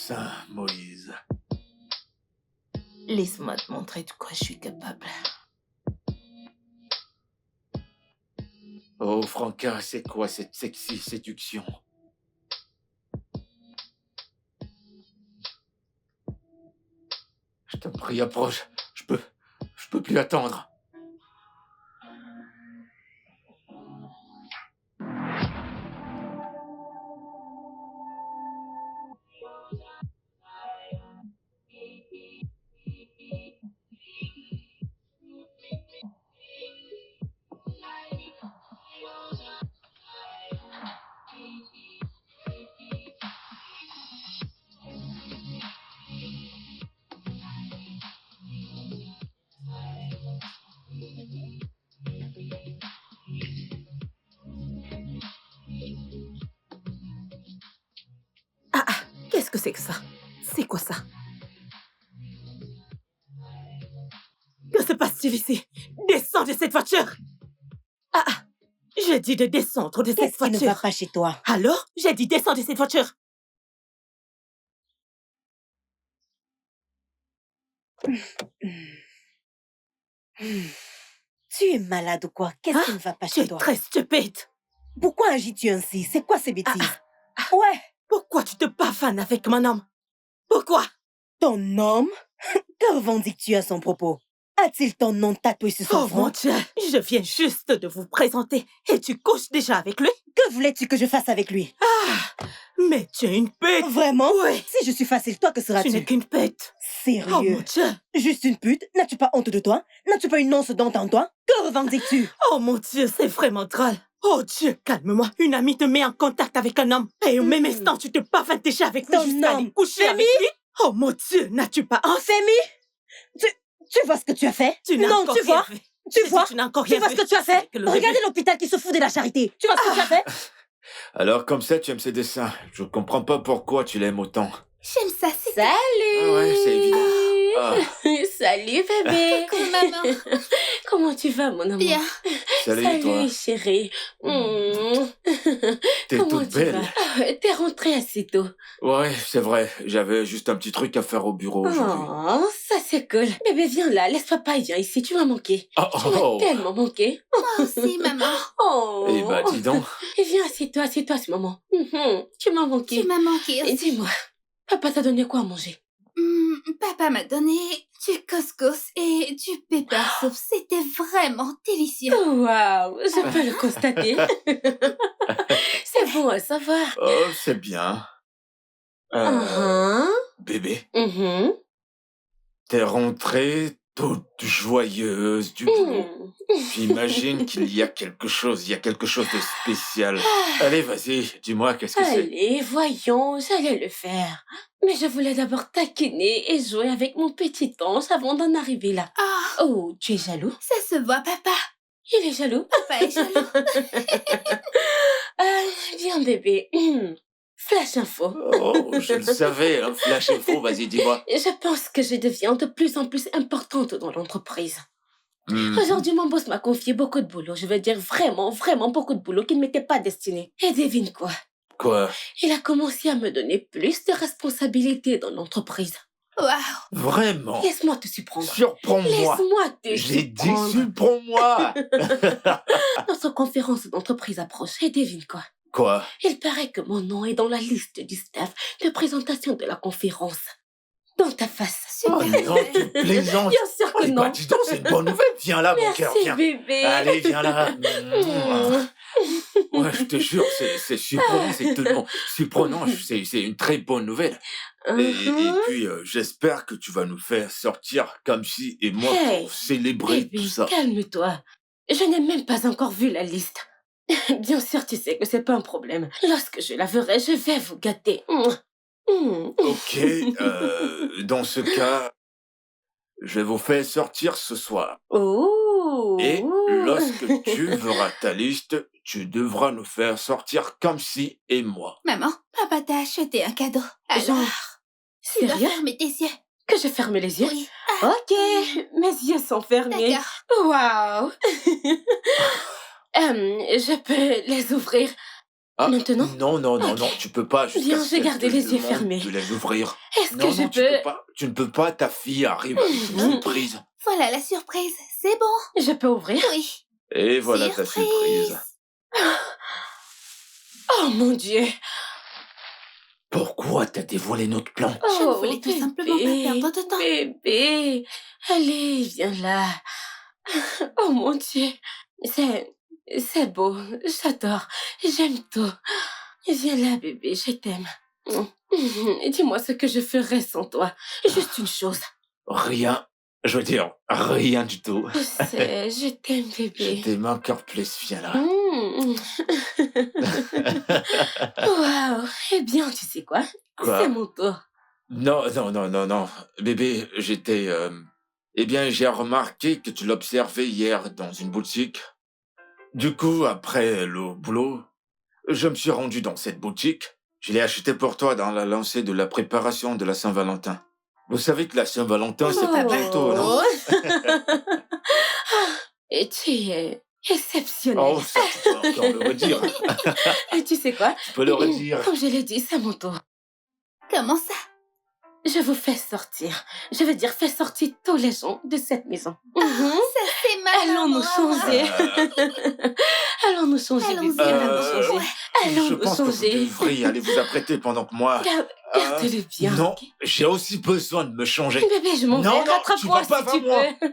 Saint Moïse. Laisse-moi te montrer de quoi je suis capable. Oh, Franca, c'est quoi cette sexy séduction? Je t'en prie, approche. Je peux plus attendre. Qu'est-ce que c'est que ça? C'est quoi ça? Que se passe-t-il ici? Descends de cette voiture! J'ai dit de descendre de cette Qu'est-ce qui voiture. ne va pas chez toi? Alors, j'ai dit descends de cette voiture. Tu es malade ou quoi? Qu'est-ce qui ne va pas Tu chez es toi? très stupide. Pourquoi agis-tu ainsi? C'est quoi ces bêtises? Ouais, Pourquoi tu te bafanes avec mon homme? Pourquoi? ton homme? Que revendiques-tu à son propos? A-t-il ton nom tatoué sur son Oh mon front? Dieu, je viens juste de vous présenter et tu couches déjà avec lui? Que voulais-tu que je fasse avec lui? Mais tu es une pute. Vraiment? Oui. Si je suis facile, toi, que Tu n'es seras-tu? qu'une pute. Oh Sérieux? mon Dieu. Juste une pute? N'as-tu pas honte de toi? N'as-tu pas une once d'honte en toi? Que revendiques-tu? Oh mon Dieu, c'est vraiment drôle. Oh Dieu, calme-moi. Une amie te met en contact avec un homme. Et au même instant, tu te bavanes déjà avec lui Ton jusqu'à homme. aller coucher Femi? avec lui. Oh mon Dieu, n'as-tu pas honte? Femi? Tu vois ce que tu as fait? Tu n'as Non, encore tu rien vois? vu. Tu J'ai dit, vois? tu n'as encore Tu rien vois vu. ce que tu as fait? C'est que le Regardez début. l'hôpital qui se fout de la charité. Tu vois ce que tu as fait? Alors, comme ça, tu aimes ces dessins. Je comprends pas pourquoi tu l'aimes autant. J'aime ça, c'est... Salut! Ah ouais, c'est évident. Ah. Salut bébé! Coucou, maman. Comment tu vas mon amour? Bien. Salut, toi. Chérie. T'es Comment toute tu belle. vas? T'es rentrée assez tôt. Ouais, c'est vrai. J'avais juste un petit truc à faire au bureau aujourd'hui. Oh, ça c'est cool. Bébé, viens là, laisse papa, viens ici, tu m'as manqué. Oh, Tu m'as oh. tellement manqué. Moi aussi, maman. Oh. Eh ben, dis donc. Et viens, assieds-toi, ce moment. Tu m'as manqué. Tu m'as manqué Et aussi. dis-moi, papa t'a donné quoi à manger? Papa m'a donné du couscous et du pepper soup. C'était vraiment délicieux. Waouh, je peux le constater. C'est bon à savoir. Oh, c'est bien. Bébé, t'es rentrée toute joyeuse du boulot. J'imagine qu'il y a quelque chose de spécial. Allez, vas-y, dis-moi, qu'est-ce que c'est? Allez, voyons, j'allais le faire. Mais je voulais d'abord taquiner et jouer avec mon petit ange avant d'en arriver là. Ah, Oh, tu es jaloux? ça se voit, papa. Il est jaloux? Papa est jaloux. Viens bébé. Flash info. Oh, je le savais, hein. Flash info, vas-y, dis-moi. Je pense que je deviens de plus en plus importante dans l'entreprise. Hmm. Aujourd'hui, mon boss m'a confié beaucoup de boulot. Je veux dire vraiment, vraiment beaucoup de boulot qui ne m'était pas destiné. Et devine quoi? Quoi? Il a commencé à me donner plus de responsabilités dans l'entreprise. Waouh. Vraiment? Laisse-moi te surprendre. Surprends-moi. Laisse-moi te J'ai dit surprendre. surprends-moi. Notre conférence d'entreprise approche et devine quoi? Quoi? Il paraît que mon nom est dans la liste du staff de présentation de la conférence. Dans ta face. Oh non, tu plaisantes. Bien sûr que Eh non. ben, dis donc, c'est une bonne nouvelle. Viens là, mon cœur, Merci viens. bébé. Allez, viens là. Ouais, je te jure, c'est surprenant, c'est tellement surprenant. C'est une très bonne nouvelle. Et puis, j'espère que tu vas nous faire sortir comme si et moi Hey, pour célébrer Bébé, tout ça. calme-toi. Je n'ai même pas encore vu la liste. Bien sûr, tu sais que c'est pas un problème. Lorsque je la verrai, je vais vous gâter. Ok, dans ce cas, je vais vous faire sortir ce soir. Oh. Et lorsque tu verras ta liste, tu devras nous faire sortir comme si et moi. Maman, papa t'a acheté un cadeau. Alors, Genre, tu dois sérieux? fermer tes yeux. Que je ferme les yeux? Oui. Ok, mes yeux sont fermés. D'accord. Waouh. Je peux les ouvrir. Ah, Maintenant? non, non, non, non, tu peux pas. Jusqu'à Bien, ce j'ai qu'elle gardé te les yeux demande fermés. de les ouvrir. Est-ce que Non, je non, tu peux... peux pas. Tu ne peux pas. Ta fille arrive avec une surprise. Voilà la surprise. C'est bon. Je peux ouvrir? Oui. Et voilà ta surprise. Oh mon Dieu! Pourquoi t'as dévoilé notre plan? Je ne voulais tout simplement pas perdre de temps. Bébé, allez, viens là. Oh mon Dieu, c'est beau, j'adore, j'aime tout. Viens là, bébé, je t'aime. Dis-moi ce que je ferais sans toi. Juste une chose. Rien. Je veux dire, rien du tout. Je sais, je t'aime, Je bébé. t'aime encore plus, viens là. Waouh. Eh bien, tu sais quoi? Quoi? C'est mon tour. Non, non, non, non, non. Bébé, j'étais... Eh bien, j'ai remarqué que tu l'observais hier dans une boutique. Du coup, après le boulot, je me suis rendu dans cette boutique. Je l'ai acheté pour toi dans la lancée de la préparation de la Saint-Valentin. Vous savez que la Saint-Valentin, c'est pas bientôt, non? Et tu es exceptionnel. Oh, ça, tu peux encore le redire. Et tu sais quoi? Tu peux le redire. Comme je l'ai dit, c'est mon tour. Comment ça? Je vous fais sortir. Je veux dire, fais sortir tous les gens de cette maison. Ça c'est malin. Allons nous changer. Allons nous changer, Allons-y, bébé. Allons nous changer. Je Allons nous pense que vous changer. devriez aller vous apprêter pendant que moi... Garde-le bien. Non, ok? j'ai aussi besoin de me changer. Bébé, je m'en vais. Non, non, Rattrape-moi tu vas pas si tu avant moi. peux.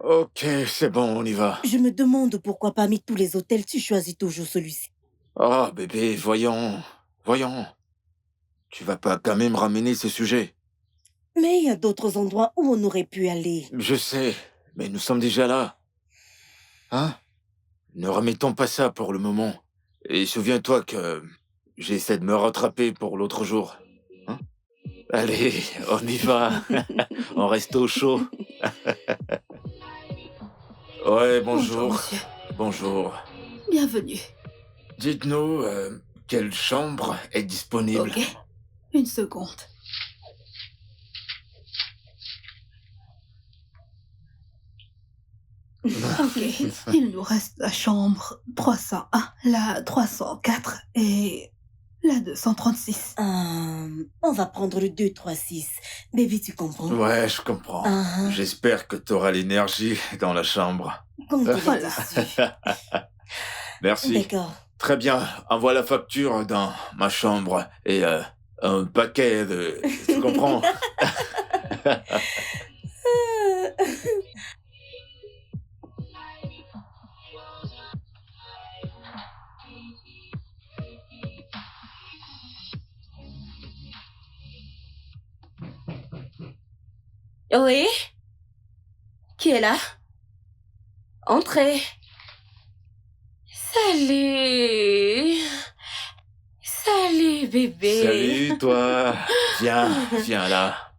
Ok, c'est bon, on y va. Je me demande pourquoi parmi tous les hôtels, tu choisis toujours celui-ci. Oh, bébé, voyons. Voyons. Tu vas pas quand même ramener ce sujet. Mais il y a d'autres endroits où on aurait pu aller. Je sais, mais nous sommes déjà là. Hein? Ne remettons pas ça pour le moment. Et souviens-toi que j'essaie de me rattraper pour l'autre jour. Hein? Allez, on y va. On reste au chaud. Ouais, bonjour. Monsieur. Bonjour. Bienvenue. Dites-nous, quelle chambre est disponible? Ok. Une seconde. Ok. Il nous reste la chambre 301, la 304 et la 236. On va prendre le 236. Baby, tu comprends? Ouais, je comprends. J'espère que t'auras l'énergie dans la chambre. Compte Voilà. dessus. Merci. D'accord. Très bien. Envoie la facture dans ma chambre et un paquet de... Tu comprends? Oui? Qui est là? Entrez. Salut. Salut, bébé. Salut, toi. Viens là.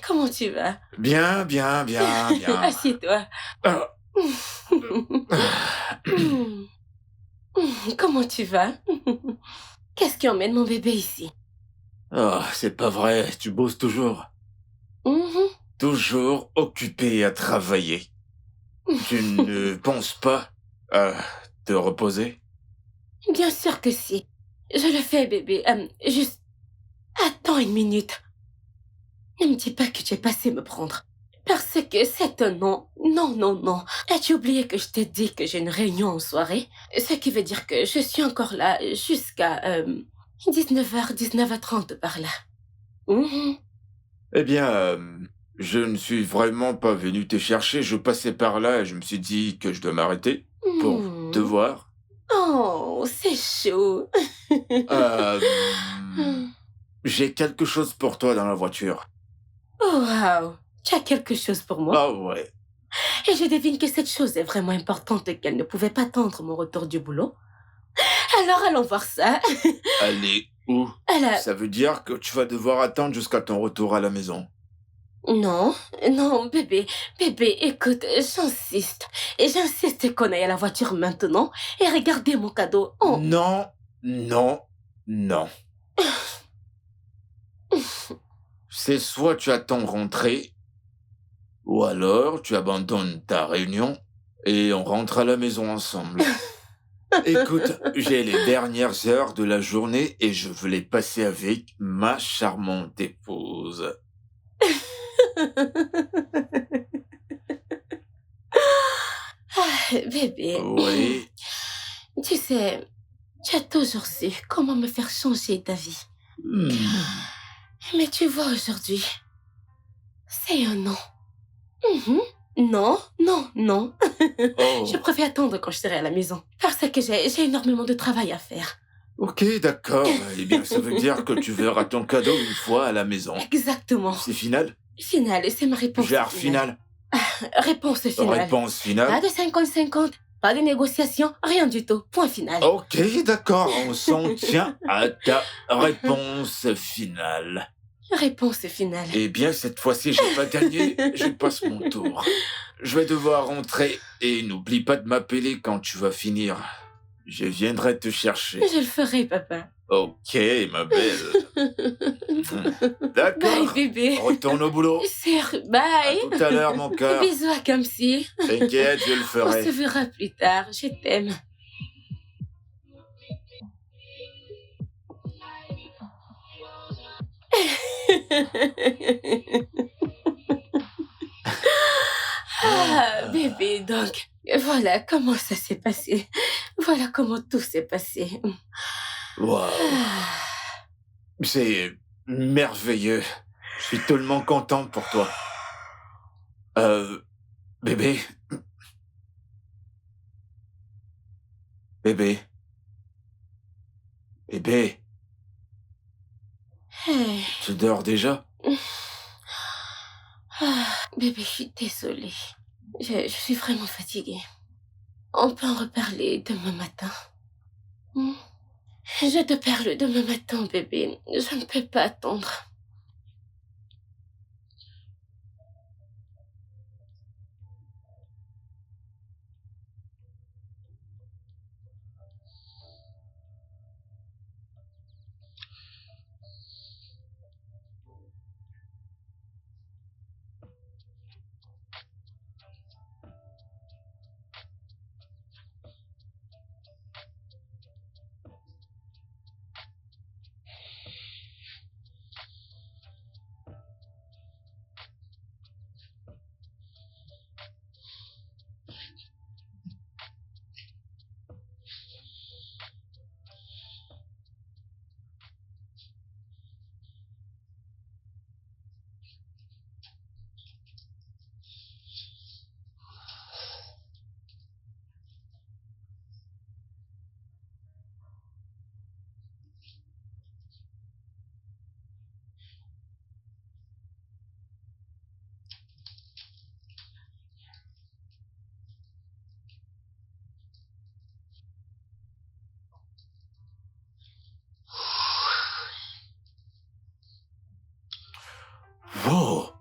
Comment tu vas? Bien. Assieds-toi. Ah, Comment tu vas? Qu'est-ce qui emmène mon bébé ici? oh, c'est pas vrai. Tu bosses toujours. Toujours occupé à travailler. Tu ne penses pas à te reposer? Bien sûr que si. Je le fais, bébé. Juste... Attends une minute. Ne me dis pas que tu es passé me prendre. Parce que c'est un non. Non. As-tu oublié que je t'ai dit que j'ai une réunion en soirée? Ce qui veut dire que je suis encore là jusqu'à 19h, 19h30 par là. Eh bien, je ne suis vraiment pas venu te chercher. Je passais par là et je me suis dit que je dois m'arrêter pour te voir. Oh, c'est chaud. J'ai quelque chose pour toi dans la voiture. Oh, wow. Tu as quelque chose pour moi? Ah ouais. Et je devine que cette chose est vraiment importante et qu'elle ne pouvait pas attendre mon retour du boulot. Alors allons voir ça. Allez, où? Elle Ça veut dire que tu vas devoir attendre jusqu'à ton retour à la maison. Non, non, bébé, écoute, j'insiste. Et j'insiste qu'on aille à la voiture maintenant et regarder mon cadeau. Oh. Non, non, non. C'est soit tu attends rentrer, ou alors tu abandonnes ta réunion et on rentre à la maison ensemble. Écoute, j'ai les dernières heures de la journée et je veux les passer avec ma charmante épouse. Bébé, Oui, tu sais, tu as toujours su comment me faire changer d'avis. Mais tu vois aujourd'hui, c'est un non. Non, non, non. Oh, Je préfère attendre quand je serai à la maison. Parce que j'ai énormément de travail à faire. ok, d'accord. Eh bien, ça veut dire que tu verras ton cadeau une fois à la maison. Exactement. C'est final? Final, c'est ma réponse. Genre final. Réponse finale. Réponse Pas finale. de 50-50, pas de négociation, rien du tout. Point final. Ok, d'accord, on s'en tient à ta réponse finale. Réponse finale. Eh bien, cette fois-ci, j'ai pas gagné, je passe mon tour. Je vais devoir rentrer et n'oublie pas de m'appeler quand tu vas finir. Je viendrai te chercher. Je le ferai, papa. Ok, ma belle. Bye, D'accord. bébé. Retourne au boulot. Sûr, À bye. tout à l'heure, mon cœur. Bisous à Kamsi. T'inquiète, je le On ferai. se verra plus tard. Je t'aime. Ah, bébé, donc, voilà comment ça s'est passé. Voilà comment tout s'est passé. Waouh, Ah. c'est merveilleux. Je suis tellement content pour toi. Bébé. Bébé. Bébé, Hey. tu dors déjà? Ah, bébé, je suis désolée. Je suis vraiment fatiguée. On peut en reparler demain matin. Hmm? Je te parle demain matin, bébé. Je ne peux pas attendre. Wow,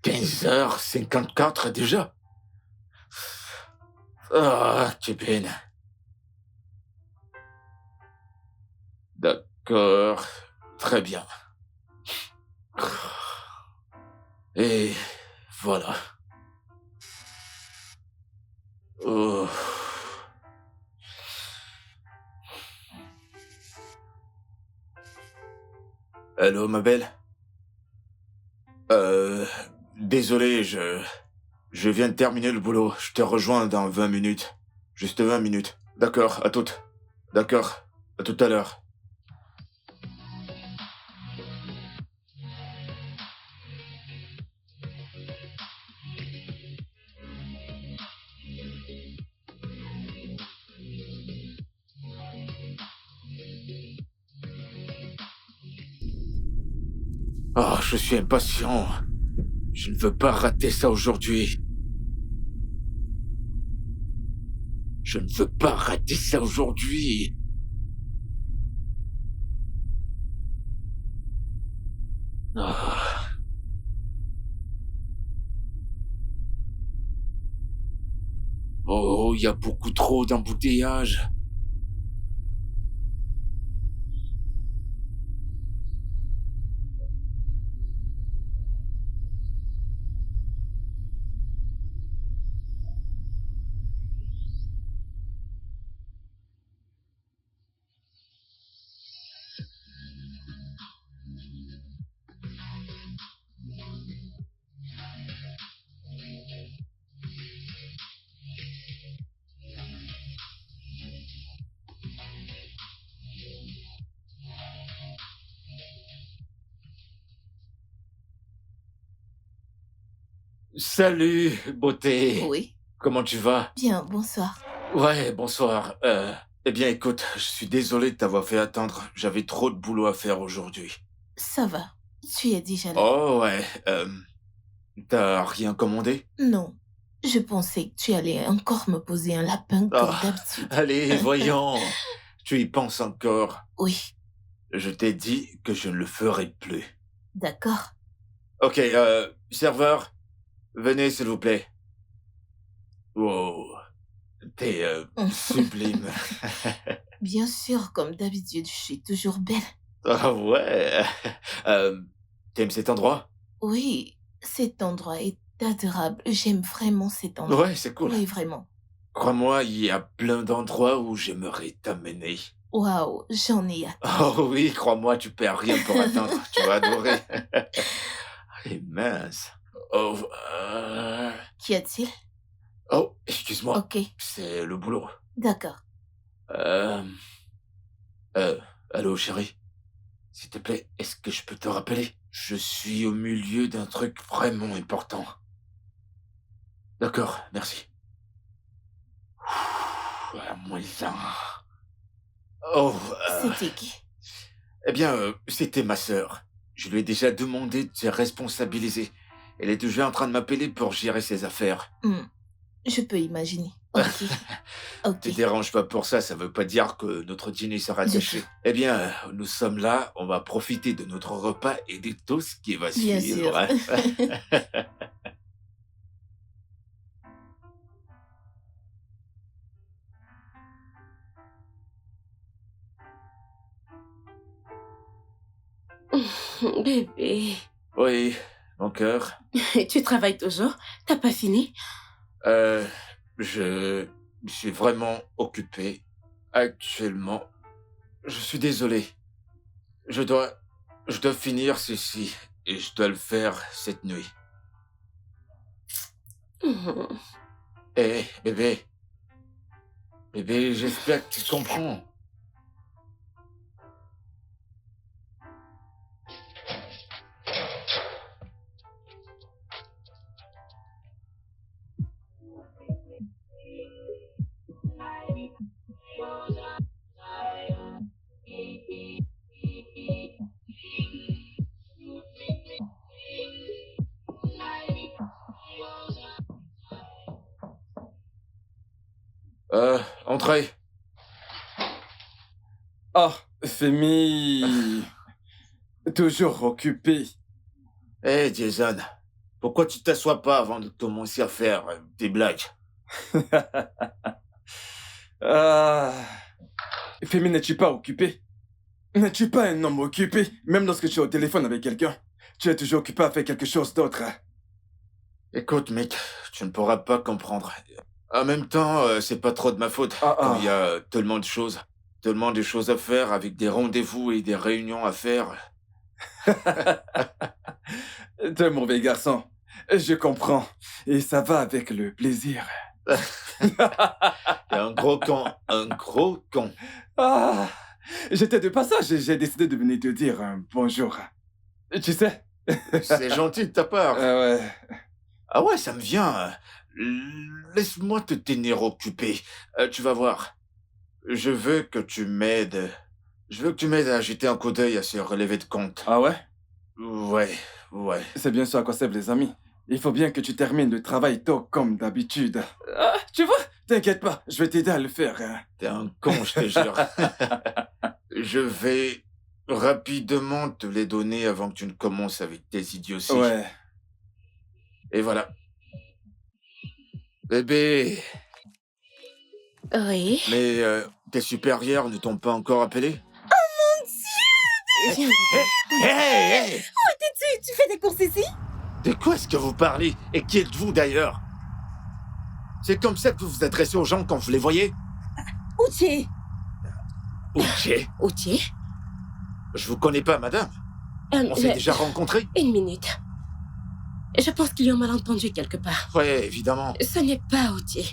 15h54 déjà. Ah, Kevin. D'accord, très bien. Et voilà. Oh. Allô, ma belle? Désolé, je viens de terminer le boulot. Je te rejoins dans 20 minutes. Juste 20 minutes. D'accord, à toutes. D'accord, à tout à l'heure. Ah, je suis impatient. Je ne veux pas rater ça aujourd'hui. Je ne veux pas rater ça aujourd'hui. Ah. Oh, il y a beaucoup trop d'embouteillages. Salut, beauté. Oui. Comment tu vas? Bien, bonsoir. Ouais, bonsoir. Eh bien, écoute, je suis désolé de t'avoir fait attendre. J'avais trop de boulot à faire aujourd'hui. Ça va. Tu es déjà là. Oh, ouais. T'as rien commandé? Non. Je pensais que tu allais encore me poser un lapin comme Ah, d'habitude. allez, voyons. Tu y penses encore. Oui. Je t'ai dit que je ne le ferai plus. D'accord. Ok, serveur, venez s'il vous plaît. Wow, t'es sublime. Bien sûr, comme d'habitude, je suis toujours belle. Ah ouais. T'aimes cet endroit? Oui, cet endroit est adorable. J'aime vraiment cet endroit. Ouais, c'est cool. Oui, vraiment. Crois-moi, il y a plein d'endroits où j'aimerais t'amener. Waouh, j'en ai hâte. Oh oui, crois-moi, tu perds rien pour attendre. Tu vas adorer. Et mince. Oh, Qu'y a-t-il? oh, excuse-moi. Ok, C'est le boulot. d'accord. Euh... Allô, chérie? S'il te plaît, est-ce que je peux te rappeler? Je suis au milieu d'un truc vraiment important. D'accord, merci. Moins un. Oh, C'était qui? eh bien, c'était ma sœur. Je lui ai déjà demandé de se responsabiliser. Elle est déjà en train de m'appeler pour gérer ses affaires. Je peux imaginer. Ok. Ok. Te dérange pas pour ça, ça veut pas dire que notre dîner sera Du gâché. tout. Eh bien, nous sommes là, on va profiter de notre repas et de tout ce qui va Bien suivre. sûr. Bébé, Oui, mon cœur. tu travailles toujours? T'as pas fini? Euh, je suis vraiment occupé actuellement. Je suis désolé. Je dois, je dois finir ceci et je dois le faire cette nuit. Mhm. Eh, bébé, bébé, j'espère que tu comprends. Entrez. Ah, Femi. Toujours occupé. Eh, Jason, pourquoi tu t'assois pas avant de commencer à faire des blagues? Ah. Femi, n'es-tu pas occupé? N'es-tu pas un homme occupé? Même lorsque tu es au téléphone avec quelqu'un, tu es toujours occupé à faire quelque chose d'autre. Écoute, mec, tu ne pourras pas comprendre. En même temps, c'est pas trop de ma faute. Ah, Comme ah. il y a tellement de choses à faire, avec des rendez-vous et des réunions à faire. T'es un mauvais garçon. Je comprends. Et ça va avec le plaisir. T'es un gros con, un gros con. Ah. J'étais de passage et j'ai décidé de venir te dire un bonjour. Tu sais? C'est gentil de ta part. Ouais. Ah ouais, ça me vient. Laisse-moi te tenir occupé. Tu vas voir. Je veux que tu m'aides. Je veux que tu m'aides à jeter un coup d'œil à ce relevé de compte. Ah ouais? Ouais. C'est bien sûr à quoi servent les amis. Il faut bien que tu termines le travail tôt comme d'habitude. Ah, tu vois? T'inquiète pas, je vais t'aider à le faire. Hein. T'es un con, je te jure. Je vais rapidement te les donner avant que tu ne commences avec tes idioties. Ouais. Et voilà. Bébé, Oui. mais tes supérieurs ne t'ont pas encore appelé? Viens, Hé, hé, hé! Tu fais des courses ici? De quoi est-ce que vous parlez? Et qui êtes-vous d'ailleurs? C'est comme ça que vous vous adressez aux gens quand vous les voyez? Uche, Ok. Outier. Je vous connais pas, madame. On s'est déjà rencontrés? Une minute. Je pense qu'il y a un malentendu quelque part. Ouais, évidemment. Ce n'est pas Outier.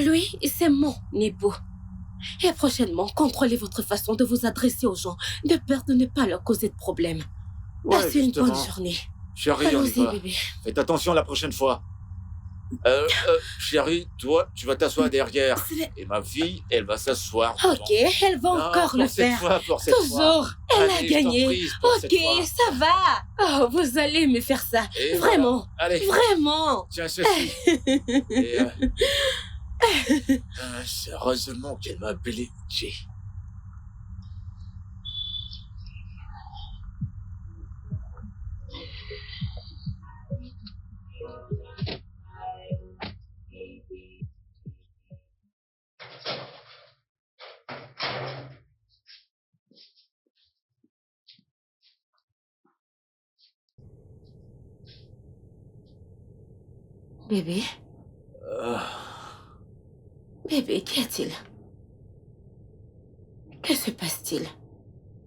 Lui, c'est mon époux. Et prochainement, contrôlez votre façon de vous adresser aux gens, de peur de ne pas leur causer de problème. Ouais, Passez une justement. bonne journée. Chérie, on y Allons-y, va. bébé. Faites attention la prochaine fois. Chérie, toi, tu vas t'asseoir derrière. Et ma fille, elle va s'asseoir. Ok, elle va encore le faire. Pour cette fois. Toujours. Elle a Allez, je t'en gagné. prie, pour cette Ok, fois. ça va. Oh, vous allez me faire ça. Et Vraiment. voilà. Allez, Vraiment. tiens ceci. Et, c'est heureusement qu'elle m'a appelé Jay. Bébé, bébé, qu'y a-t-il? Que se passe-t-il?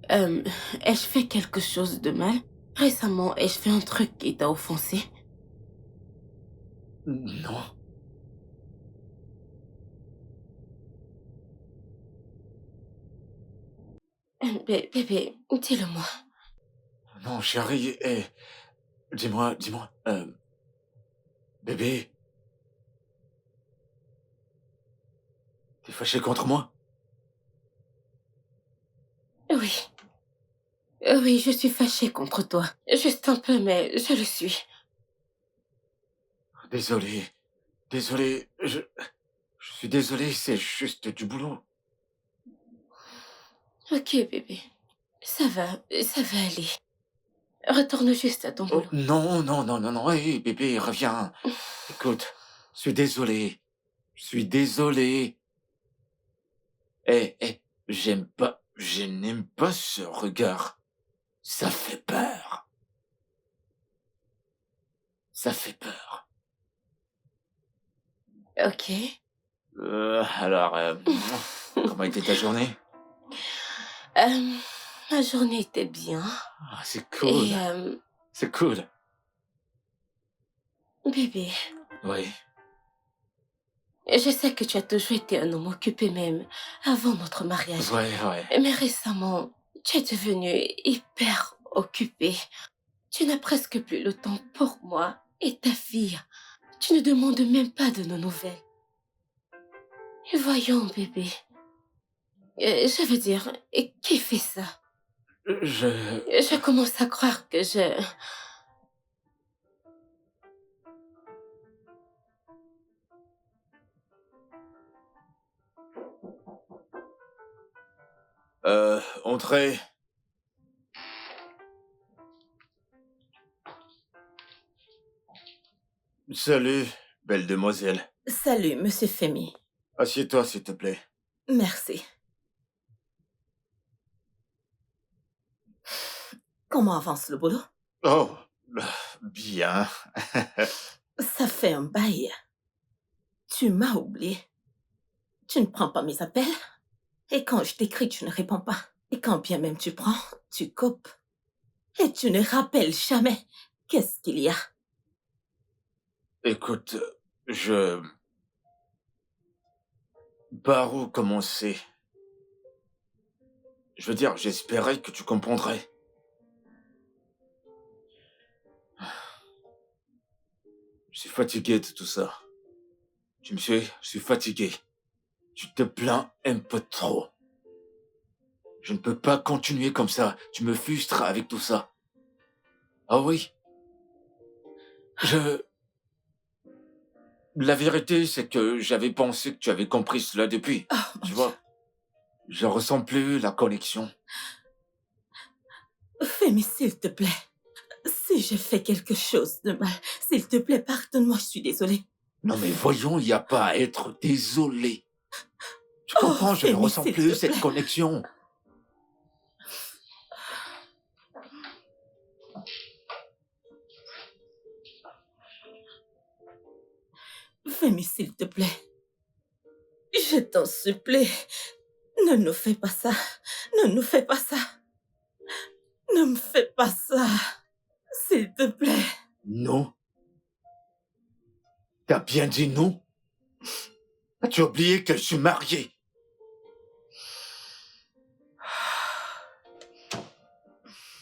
Ai-je fait quelque chose de mal? Récemment, ai-je fait un truc qui t'a offensé? Non. Bébé, dis-le-moi. Non, chérie, dis-moi, bébé, t'es fâché contre moi? Oui. Oui, je suis fâchée contre toi. Juste un peu, mais je le suis. Désolé, je suis désolé, c'est juste du boulot. Ok, bébé. Ça va aller. Retourne juste à ton Oh, boulot. non, hé, bébé, reviens. Écoute, je suis désolé. Je n'aime pas ce regard. Ça fait peur. Ok. Alors, comment était ta journée? Ma journée était bien. Ah, c'est cool. Et, C'est cool. bébé, Oui. je sais que tu as toujours été un homme occupé même avant notre mariage. Ouais. Mais récemment, tu es devenu hyper occupé. Tu n'as presque plus le temps pour moi et ta fille. Tu ne demandes même pas de nos nouvelles. Et voyons, bébé. Je veux dire, qui fait ça? Je commence à croire que Entrez. Salut, belle demoiselle. Salut, Monsieur Femi. Assieds-toi, s'il te plaît. Merci. Comment avance le boulot? Oh, bien. Ça fait un bail. Tu m'as oublié. Tu ne prends pas mes appels. Et quand je t'écris, tu ne réponds pas. Et quand bien même tu prends, tu coupes. Et tu ne rappelles jamais. Qu'est-ce qu'il y a? Écoute, par où commencer? Je veux dire, j'espérais que tu comprendrais. Je suis fatigué de tout ça. Tu me suis, je suis fatigué. Tu te plains un peu trop. Je ne peux pas continuer comme ça. Tu me frustres avec tout ça. Ah oui? La vérité, c'est que j'avais pensé que tu avais compris cela depuis. Oh, mon Tu Dieu. vois, je ressens plus la connexion. Femi, s'il te plaît. Si j'ai fait quelque chose de mal, s'il te plaît, pardonne-moi, je suis désolée. Non mais voyons, il n'y a pas à être désolé. Tu Oh, comprends, je ne Femi, ressens s'il plus te cette plaît. connexion. Femi, s'il te plaît. Je t'en supplie. Ne nous fais pas ça. Ne nous fais pas ça. Ne me fais pas ça. S'il te plaît. Non. T'as bien dit non? As-tu oublié que je suis marié?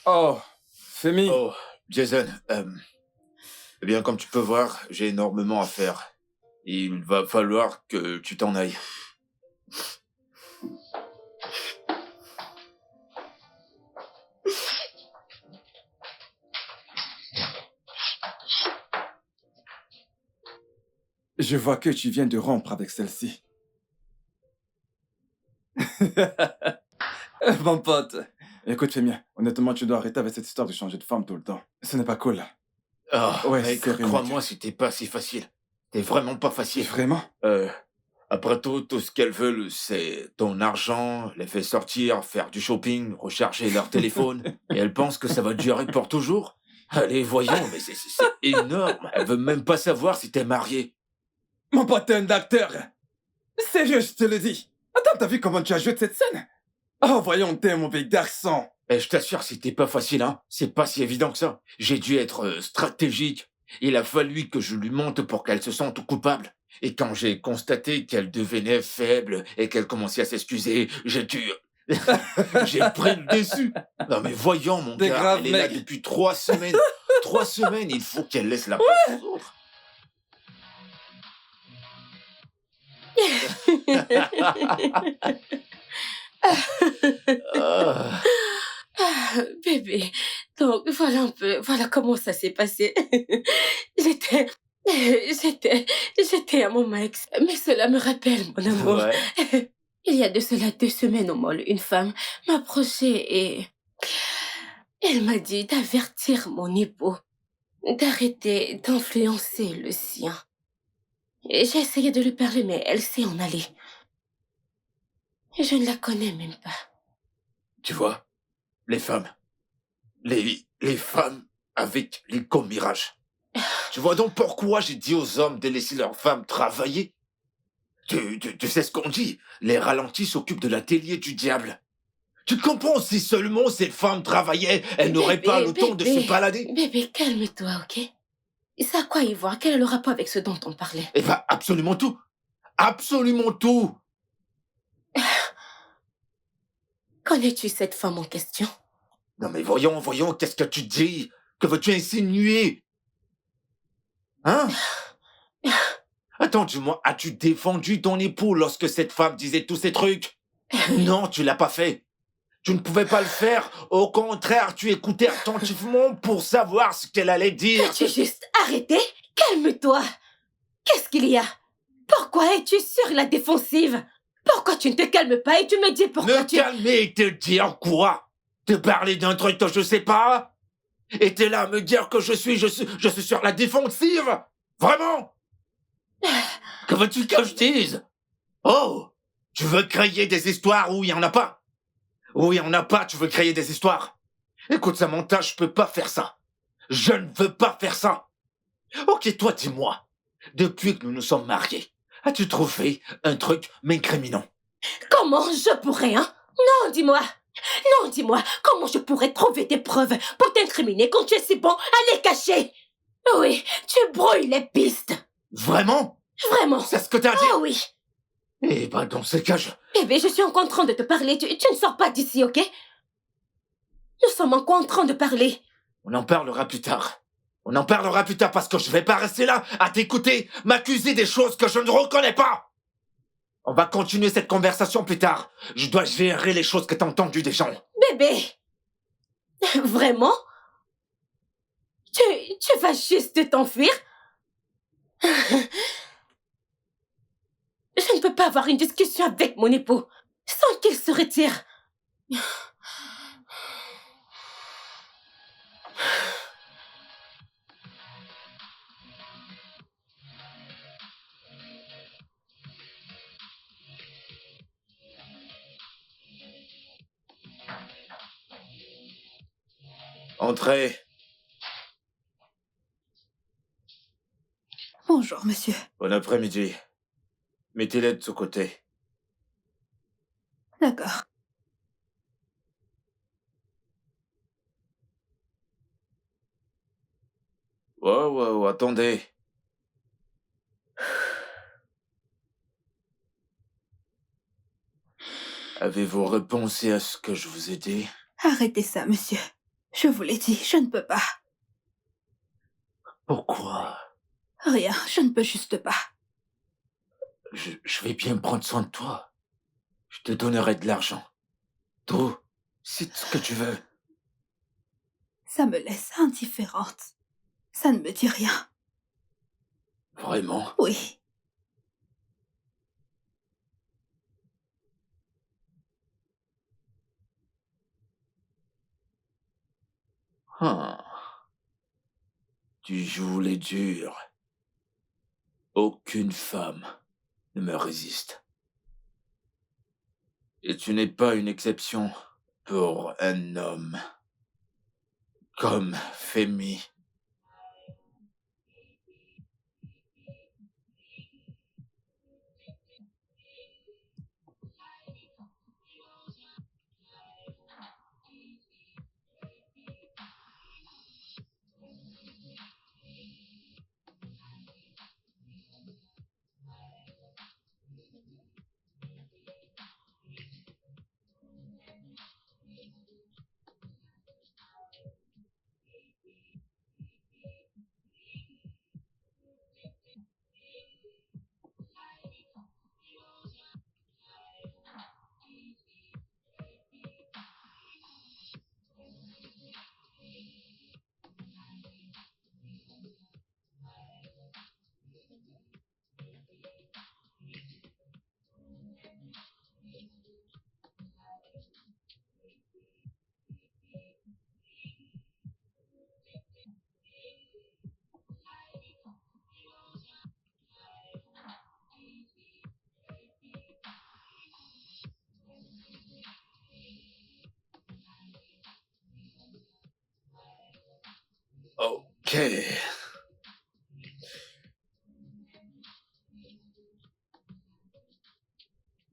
Oh, Femi. Oh, Jason, eh bien, comme tu peux voir, j'ai énormément à faire. Il va falloir que tu t'en ailles. Je vois que tu viens de rompre avec celle-ci. Mon pote. Écoute, Femi, honnêtement, tu dois arrêter avec cette histoire de changer de femme tout le temps. Ce n'est pas cool. Ah, Ouais, mec, c'est crois-moi, c'était pas si facile. C'était vraiment pas facile. Vraiment? Après tout ce qu'elles veulent, c'est ton argent, les faire sortir, faire du shopping, recharger leur téléphone, et elles pensent que ça va durer pour toujours. Allez, voyons, mais c'est énorme. Elles veulent même pas savoir si t'es marié. Mon pote, t'es un acteur. Sérieux, je te le dis. Attends, t'as vu comment tu as joué de cette scène? Oh, voyons, t'es un mauvais garçon. Et je t'assure, c'était pas facile, hein. C'est pas si évident que ça. J'ai dû être stratégique. Il a fallu que je lui monte pour qu'elle se sente coupable. Et quand j'ai constaté qu'elle devenait faible et qu'elle commençait à s'excuser, j'ai dû... j'ai pris le dessus. Non mais voyons, mon T'es gars, grave, elle est là mec. depuis 3 semaines. 3 semaines, il faut qu'elle laisse la place aux autres. Ah. Bébé, donc voilà un peu, voilà comment ça s'est passé. J'étais, j'étais à mon ex, mais cela me rappelle, mon amour. Ouais. Il y a de cela 2 semaines au moins, une femme m'a approchée et elle m'a dit d'avertir mon époux, d'arrêter d'influencer le sien. Et j'ai essayé de lui parler, mais elle s'est en allée. Et je ne la connais même pas. Tu vois, les femmes. Les femmes avec les commérages. Tu vois donc pourquoi j'ai dit aux hommes de laisser leurs femmes travailler? Tu sais ce qu'on dit? Les ralentis s'occupent de l'atelier du diable. Tu comprends? Si seulement ces femmes travaillaient, elles n'auraient Bébé, pas le temps de bébé. se balader. Bébé, calme-toi, ok? C'est à quoi y voir? Quel est le rapport avec ce dont on parlait? Eh ben, absolument tout. Absolument tout. Connais-tu cette femme en question? Non mais voyons, qu'est-ce que tu dis? Que veux-tu insinuer? Hein? Attends, dis-moi, as-tu défendu ton époux lorsque cette femme disait tous ces trucs? Non, tu l'as pas fait. Tu ne pouvais pas le faire. Au contraire, tu écoutais attentivement pour savoir ce qu'elle allait dire. Peux-tu juste arrêter? Calme-toi. Qu'est-ce qu'il y a? Pourquoi es-tu sur la défensive? Pourquoi tu ne te calmes pas et tu me dis pourquoi Me calmer et te dire quoi? Te parler d'un truc que je sais pas? Et t'es là à me dire que je suis sur la défensive? Vraiment? Que veux-tu que je dise? Oh! Tu veux créer des histoires où il y en a pas? Où il y en a pas, tu veux créer des histoires? Écoute, Samantha, je peux pas faire ça. Je ne veux pas faire ça. Ok, toi, dis-moi. Depuis que nous nous sommes mariés, as-tu trouvé un truc m'incriminant? Comment je pourrais, hein? Non, dis-moi. Non, dis-moi, comment je pourrais trouver des preuves pour t'incriminer quand tu es si bon à les cacher? Oui, tu brouilles les pistes. Vraiment? Vraiment. C'est ce que t'as dit? Oh oui. Eh ben, dans ce cas, Bébé, je suis encore en train de te parler. Tu ne sors pas d'ici, ok? Nous sommes encore en train de parler. On en parlera plus tard. On en parlera plus tard parce que je vais pas rester là à t'écouter m'accuser des choses que je ne reconnais pas. On va continuer cette conversation plus tard. Je dois gérer les choses que t'as entendues des gens. Bébé. Vraiment? Tu vas juste t'enfuir? Je ne peux pas avoir une discussion avec mon époux sans qu'il se retire. Entrez. Bonjour, monsieur. Bon après-midi. Mettez-les de ce côté. D'accord. Wow, attendez. Avez-vous repensé à ce que je vous ai dit? Arrêtez ça, monsieur. Je vous l'ai dit, je ne peux pas. Pourquoi? Rien, je ne peux juste pas. Je vais bien prendre soin de toi. Je te donnerai de l'argent. Tout. C'est ce que tu veux. Ça me laisse indifférente. Ça ne me dit rien. Vraiment? Oui. Ah. Tu joues les durs. Aucune femme ne me résiste. Et tu n'es pas une exception pour un homme comme Femi. Ok.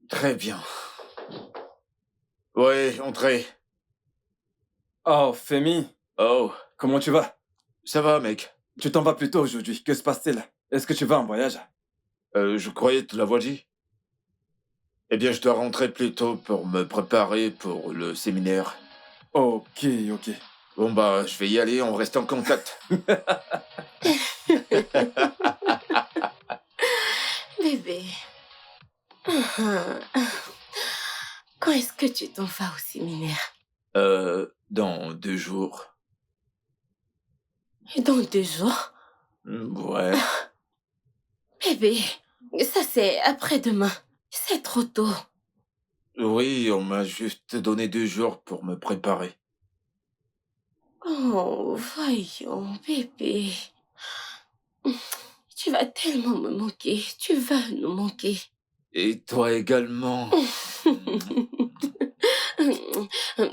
Très bien. Ouais, entrez. Oh, Femi, Oh, comment tu vas? ça va, mec. Tu t'en vas plus tôt aujourd'hui. Que se passe-t-il? Est-ce que tu vas en voyage? Je croyais te l'avoir dit. Eh bien, je dois rentrer plus tôt pour me préparer pour le séminaire. Ok. Bon, bah, je vais y aller, on reste en contact. Bébé. Quand est-ce que tu t'en vas au séminaire? Dans 2 jours. Dans 2 jours? Ouais. Bébé, ça c'est après-demain. C'est trop tôt. Oui, on m'a juste donné 2 jours pour me préparer. Oh, voyons, bébé. Tu vas tellement me manquer. Tu vas nous manquer. Et toi également.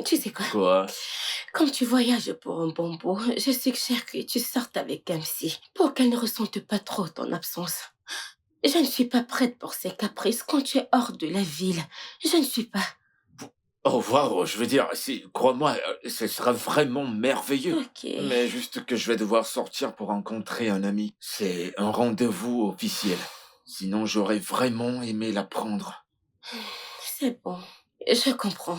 Tu sais quoi? Quoi? Quand tu voyages pour un bon bout, je suggère que tu sortes avec un psy pour qu'elle ne ressente pas trop ton absence. Je ne suis pas prête pour ces caprices quand tu es hors de la ville. Je ne suis pas. Oh, waouh, je veux dire, si, crois-moi, ce sera vraiment merveilleux. Ok. Mais juste que je vais devoir sortir pour rencontrer un ami. C'est un rendez-vous officiel. Sinon, j'aurais vraiment aimé l'apprendre. C'est bon. Je comprends.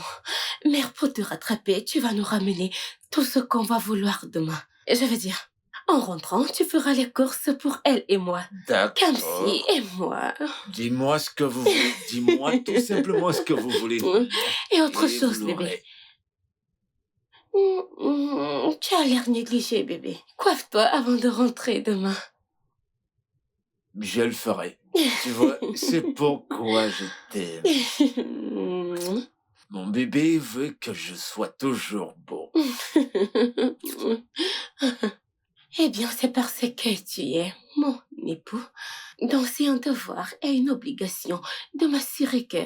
Mère, pour te rattraper, tu vas nous ramener tout ce qu'on va vouloir demain. Je veux dire, en rentrant, tu feras les courses pour elle et moi. D'accord. Kamsi et moi. Dis-moi ce que vous voulez. Dis-moi tout simplement ce que vous voulez. Et autre Et chose, vous bébé. l'aurez. Tu as l'air négligé, bébé. Coiffe-toi avant de rentrer demain. Je le ferai. Tu vois, c'est pourquoi je t'aime. Mon bébé veut que je sois toujours beau. Eh bien, c'est parce que tu es mon époux. Donc, c'est un devoir et une obligation de m'assurer que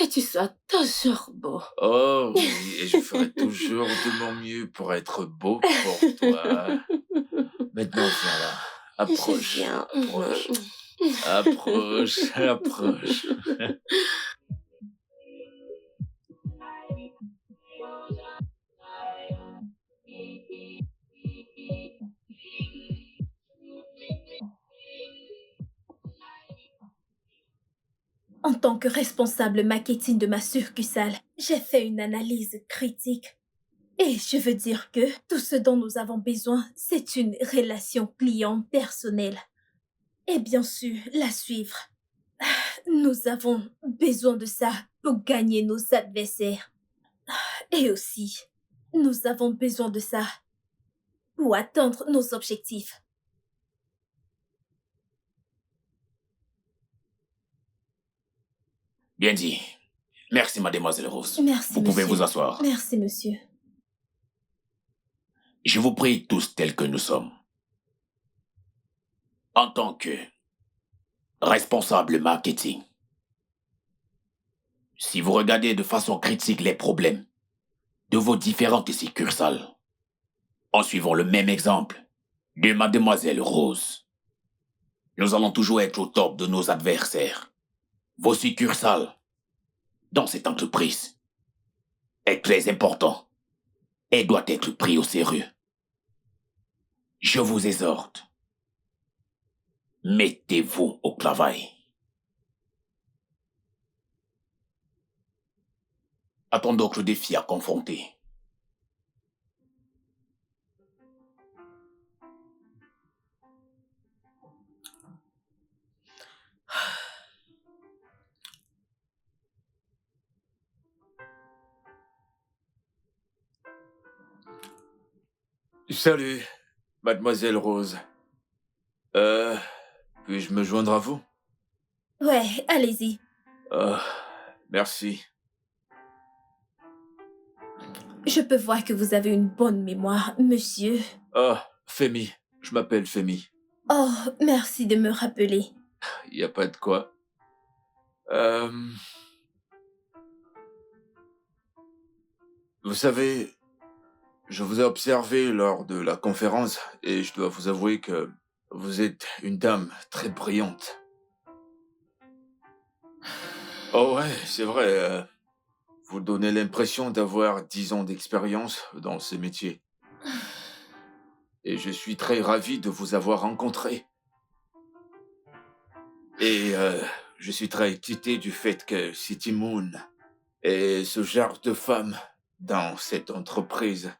tu sois toujours beau. Oh oui, et je ferai toujours de mon mieux pour être beau pour toi. Maintenant, viens là. Je Approche. viens. Approche. Approche. Approche. En tant que responsable marketing de ma succursale, j'ai fait une analyse critique. Et je veux dire que tout ce dont nous avons besoin, c'est une relation client personnelle. Et bien sûr, la suivre. Nous avons besoin de ça pour gagner nos adversaires. Et aussi, nous avons besoin de ça pour atteindre nos objectifs. Bien dit. Merci, mademoiselle Rose. Merci, Vous monsieur. pouvez vous asseoir. Merci, monsieur. Je vous prie tous tels que nous sommes. En tant que responsable marketing, si vous regardez de façon critique les problèmes de vos différentes succursales, en suivant le même exemple de mademoiselle Rose, nous allons toujours être au top de nos adversaires. Vos succursales dans cette entreprise est très important et doit être pris au sérieux. Je vous exhorte, mettez-vous au travail. Attends donc le défi à confronter. Salut, mademoiselle Rose. Puis-je me joindre à vous? Ouais, allez-y. Merci. Je peux voir que vous avez une bonne mémoire, monsieur. Femi. Je m'appelle Femi. Oh, merci de me rappeler. Y a pas de quoi. Vous savez, je vous ai observé lors de la conférence et je dois vous avouer que vous êtes une dame très brillante. Oh ouais, c'est vrai. Vous donnez l'impression d'avoir 10 ans d'expérience dans ce métier. Et je suis très ravi de vous avoir rencontré. Et je suis très excité du fait que City Moon ait ce genre de femme dans cette entreprise.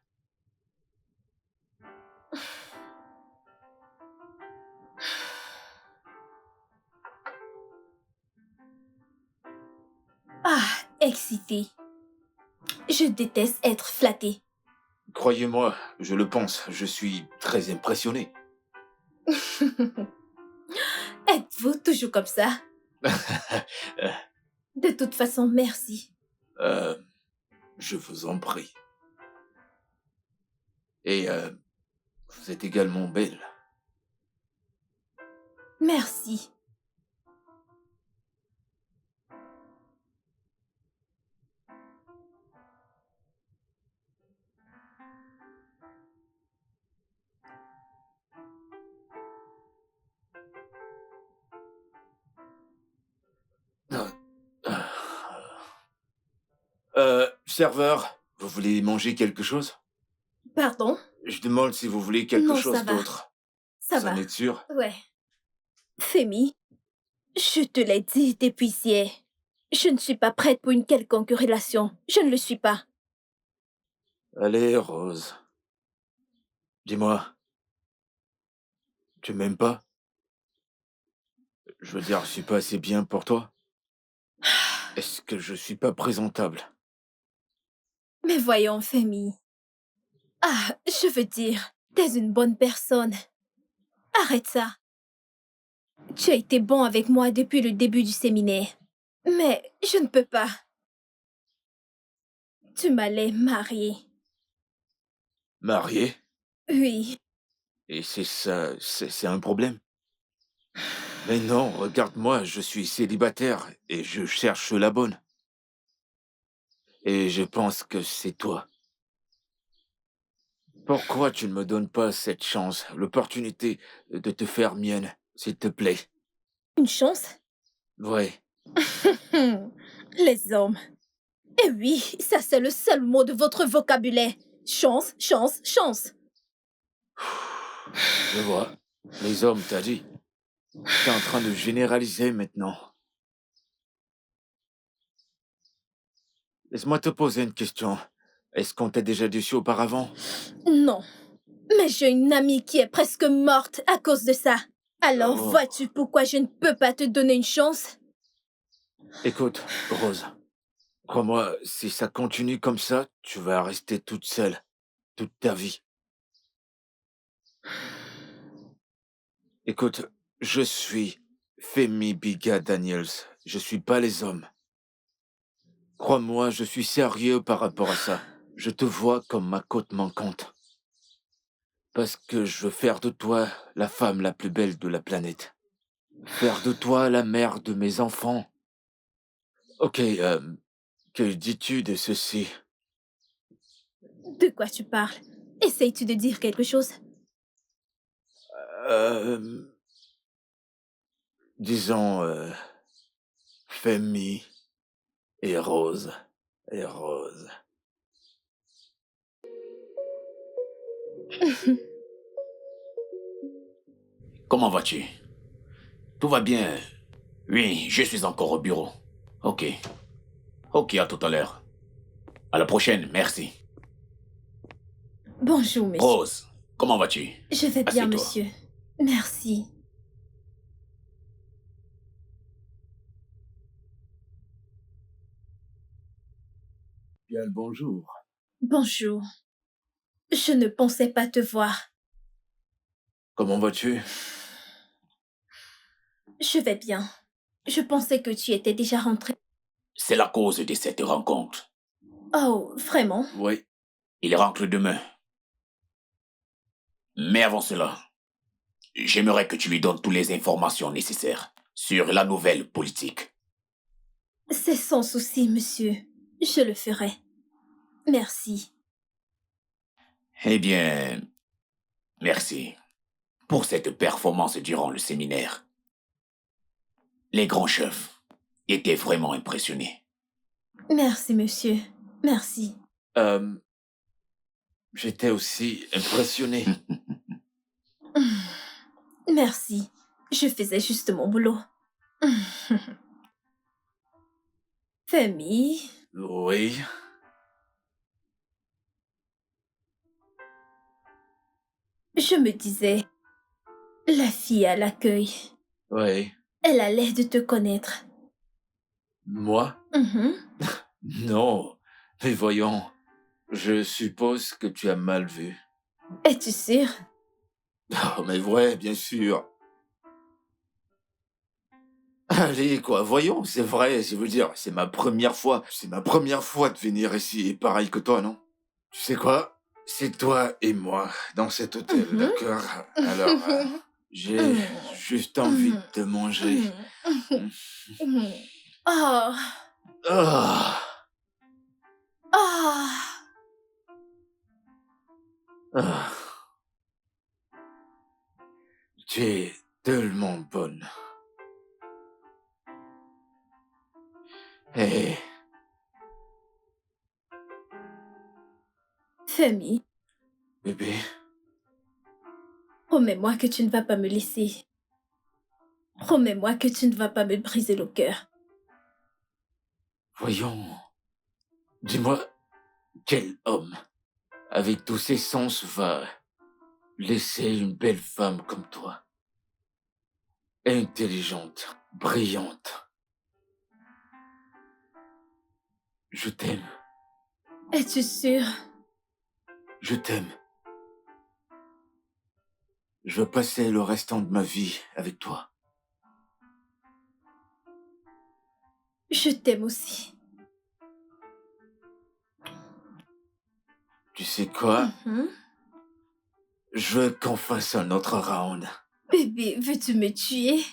Ah, excité. Je déteste être flatté. Croyez-moi, je le pense, je suis très impressionné. Êtes-vous toujours comme ça? De toute façon, merci. Je vous en prie. Et vous êtes également belle. Merci. Serveur, vous voulez manger quelque chose? Pardon? Je demande si vous voulez quelque Non, chose ça va. d'autre. Ça Vous en va. êtes sûr? Ouais. Femi, je te l'ai dit depuis hier. Je ne suis pas prête pour une quelconque relation. Je ne le suis pas. Allez, Rose. Dis-moi, tu m'aimes pas? Je veux dire, je suis pas assez bien pour toi? Est-ce que je suis pas présentable? Mais voyons, Femi. Ah, je veux dire, t'es une bonne personne. Arrête ça. Tu as été bon avec moi depuis le début du séminaire. Mais je ne peux pas. Tu m'allais marier. Marié? Oui. Et c'est ça, c'est un problème? Mais non, regarde-moi, je suis célibataire et je cherche la bonne. Et je pense que c'est toi. Pourquoi tu ne me donnes pas cette chance, l'opportunité de te faire mienne, s'il te plaît? Une chance? Ouais. Les hommes. Eh oui, ça c'est le seul mot de votre vocabulaire. Chance, chance, chance. Je vois. Les hommes, t'as dit. T'es en train de généraliser maintenant. Laisse-moi te poser une question. Est-ce qu'on t'a déjà déçu auparavant? Non. Mais j'ai une amie qui est presque morte à cause de ça. Alors Oh. vois-tu pourquoi je ne peux pas te donner une chance? Écoute, Rose. Crois-moi, si ça continue comme ça, tu vas rester toute seule. Toute ta vie. Écoute, je suis Femi Biga Daniels. Je suis pas les hommes. Crois-moi, je suis sérieux par rapport à ça. Je te vois comme ma côte manquante. Parce que je veux faire de toi la femme la plus belle de la planète. Faire de toi la mère de mes enfants. Ok, que dis-tu de ceci? De quoi tu parles? Essayes-tu de dire quelque chose? Disons, Femi et Rose. Et Rose. Comment vas-tu? Tout va bien? Oui, je suis encore au bureau. Ok. Ok, à tout à l'heure. À la prochaine, merci. Bonjour, monsieur. Rose, comment vas-tu? Je vais bien, Assieds-toi. monsieur. Merci. Bien le bonjour. Bonjour. Je ne pensais pas te voir. Comment vas-tu? Je vais bien. Je pensais que tu étais déjà rentré. C'est la cause de cette rencontre. Oh, vraiment? Oui. Il rentre demain. Mais avant cela, j'aimerais que tu lui donnes toutes les informations nécessaires sur la nouvelle politique. C'est sans souci, monsieur. Je le ferai. Merci. Eh bien, merci pour cette performance durant le séminaire. Les grands chefs étaient vraiment impressionnés. Merci, monsieur. Merci. J'étais aussi impressionné. Merci. Je faisais juste mon boulot. Femi, Oui. je me disais, la fille à l'accueil, Oui. elle a l'air de te connaître. Moi? Mhm. Non. Mais voyons. Je suppose que tu as mal vu. Es-tu sûr? Oh, mais ouais, bien sûr. Allez, quoi, voyons, c'est vrai, je veux dire, c'est ma première fois. C'est ma première fois de venir ici, et pareil que toi, non? Tu sais quoi? C'est toi et moi, dans cet hôtel, Mhm. d'accord? Alors, j'ai juste envie de manger. Oh, Ah, oh. ah. Tu es tellement bonne. Hé, Femi, bébé, promets-moi que tu ne vas pas me laisser. Promets-moi que tu ne vas pas me briser le cœur. voyons. Dis-moi, quel homme, avec tous ses sens, va laisser une belle femme comme toi? Intelligente, brillante. Je t'aime. Es-tu sûr? Je t'aime. Je veux passer le restant de ma vie avec toi. Je t'aime aussi. Tu sais quoi? Mhm. Je veux qu'on fasse un autre round. Bébé, veux-tu me tuer?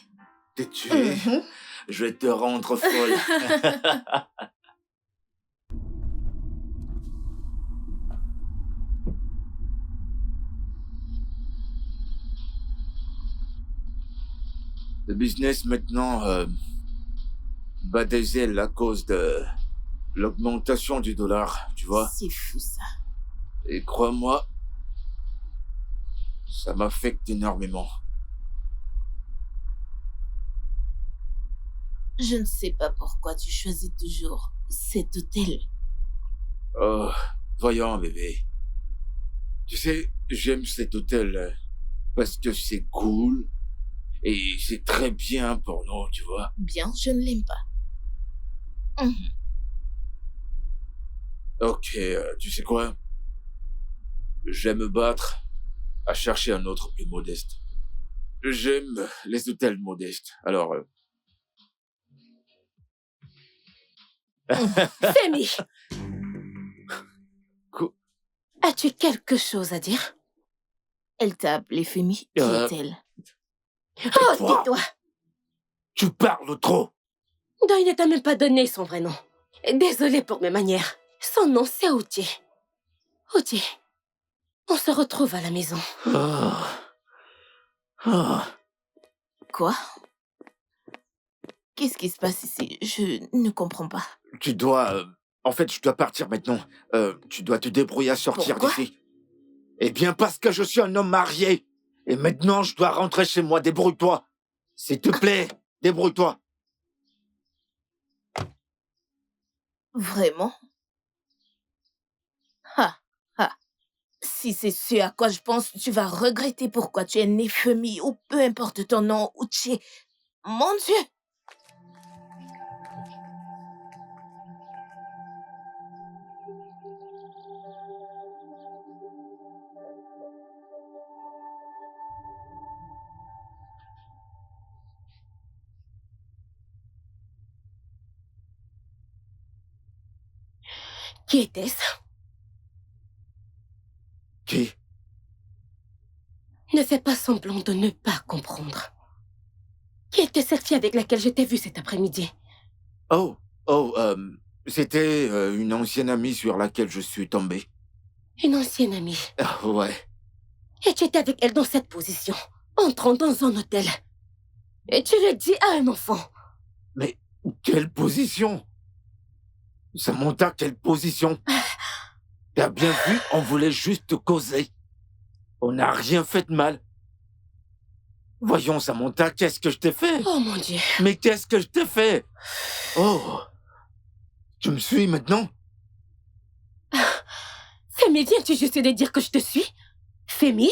T'es tué. Mhm. Je vais te rendre folle. Le business maintenant bat des ailes à cause de l'augmentation du dollar, tu vois. C'est fou, ça. Et crois-moi, ça m'affecte énormément. Je ne sais pas pourquoi tu choisis toujours cet hôtel. Oh, voyons, bébé. Tu sais, j'aime cet hôtel parce que c'est cool et c'est très bien pour nous, tu vois. Bien, je ne l'aime pas. Ok, tu sais quoi? Je vais me battre à chercher un autre plus modeste. J'aime les hôtels modestes. Alors, Femi, Quoi? as-tu quelque chose à dire? Elle t'a appelé Femi. Qui est-elle? Oh, Tais-toi. tais-toi! Tu parles trop. Non, il ne t'a même pas donné son vrai nom. Désolée pour mes manières. Son nom, c'est Outi. Outi, on se retrouve à la maison. Oh. Oh. Quoi? Qu'est-ce qui se passe ici? Je ne comprends pas. Tu dois... En fait, je dois partir maintenant. Tu dois te débrouiller à sortir Pourquoi? d'ici. Eh bien, parce que je suis un homme marié. Et maintenant, je dois rentrer chez moi. Débrouille-toi. S'il te plaît, débrouille-toi. Vraiment? Ha, ha. Si c'est ce à quoi je pense, tu vas regretter pourquoi tu es né Femi ou peu importe ton nom où tu es. Mon Dieu! Qui était-ce? Qui? Ne fais pas semblant de ne pas comprendre. Qui était cette fille avec laquelle je t'ai vue cet après-midi? Oh, c'était une ancienne amie sur laquelle je suis tombé. Une ancienne amie. Ah, ouais. Et tu étais avec elle dans cette position, entrant dans un hôtel. Et tu le dis à un enfant. Mais quelle position? Samantha, quelle position? T'as bien vu, on voulait juste causer. On n'a rien fait de mal. Voyons, Samantha, qu'est-ce que je t'ai fait? Oh mon Dieu. Mais qu'est-ce que je t'ai fait? Oh, tu me suis maintenant? Femi, viens-tu juste de dire que je te suis? Femi?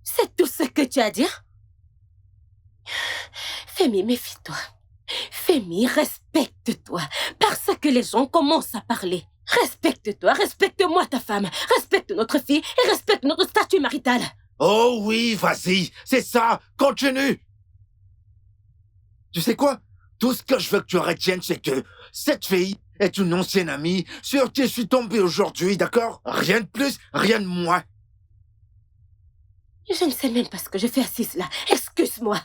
C'est tout ce que tu as à dire? Femi, méfie-toi. Femi, respecte-toi. Parce que les gens commencent à parler. Respecte-toi, respecte-moi ta femme. Respecte notre fille et respecte notre statut marital. Oh oui, vas-y, c'est ça, continue. Tu sais quoi? Tout ce que je veux que tu retiennes, c'est que cette fille est une ancienne amie sur qui je suis tombé aujourd'hui, d'accord? Rien de plus, rien de moins. Je ne sais même pas ce que je fais assise là. Excuse-moi.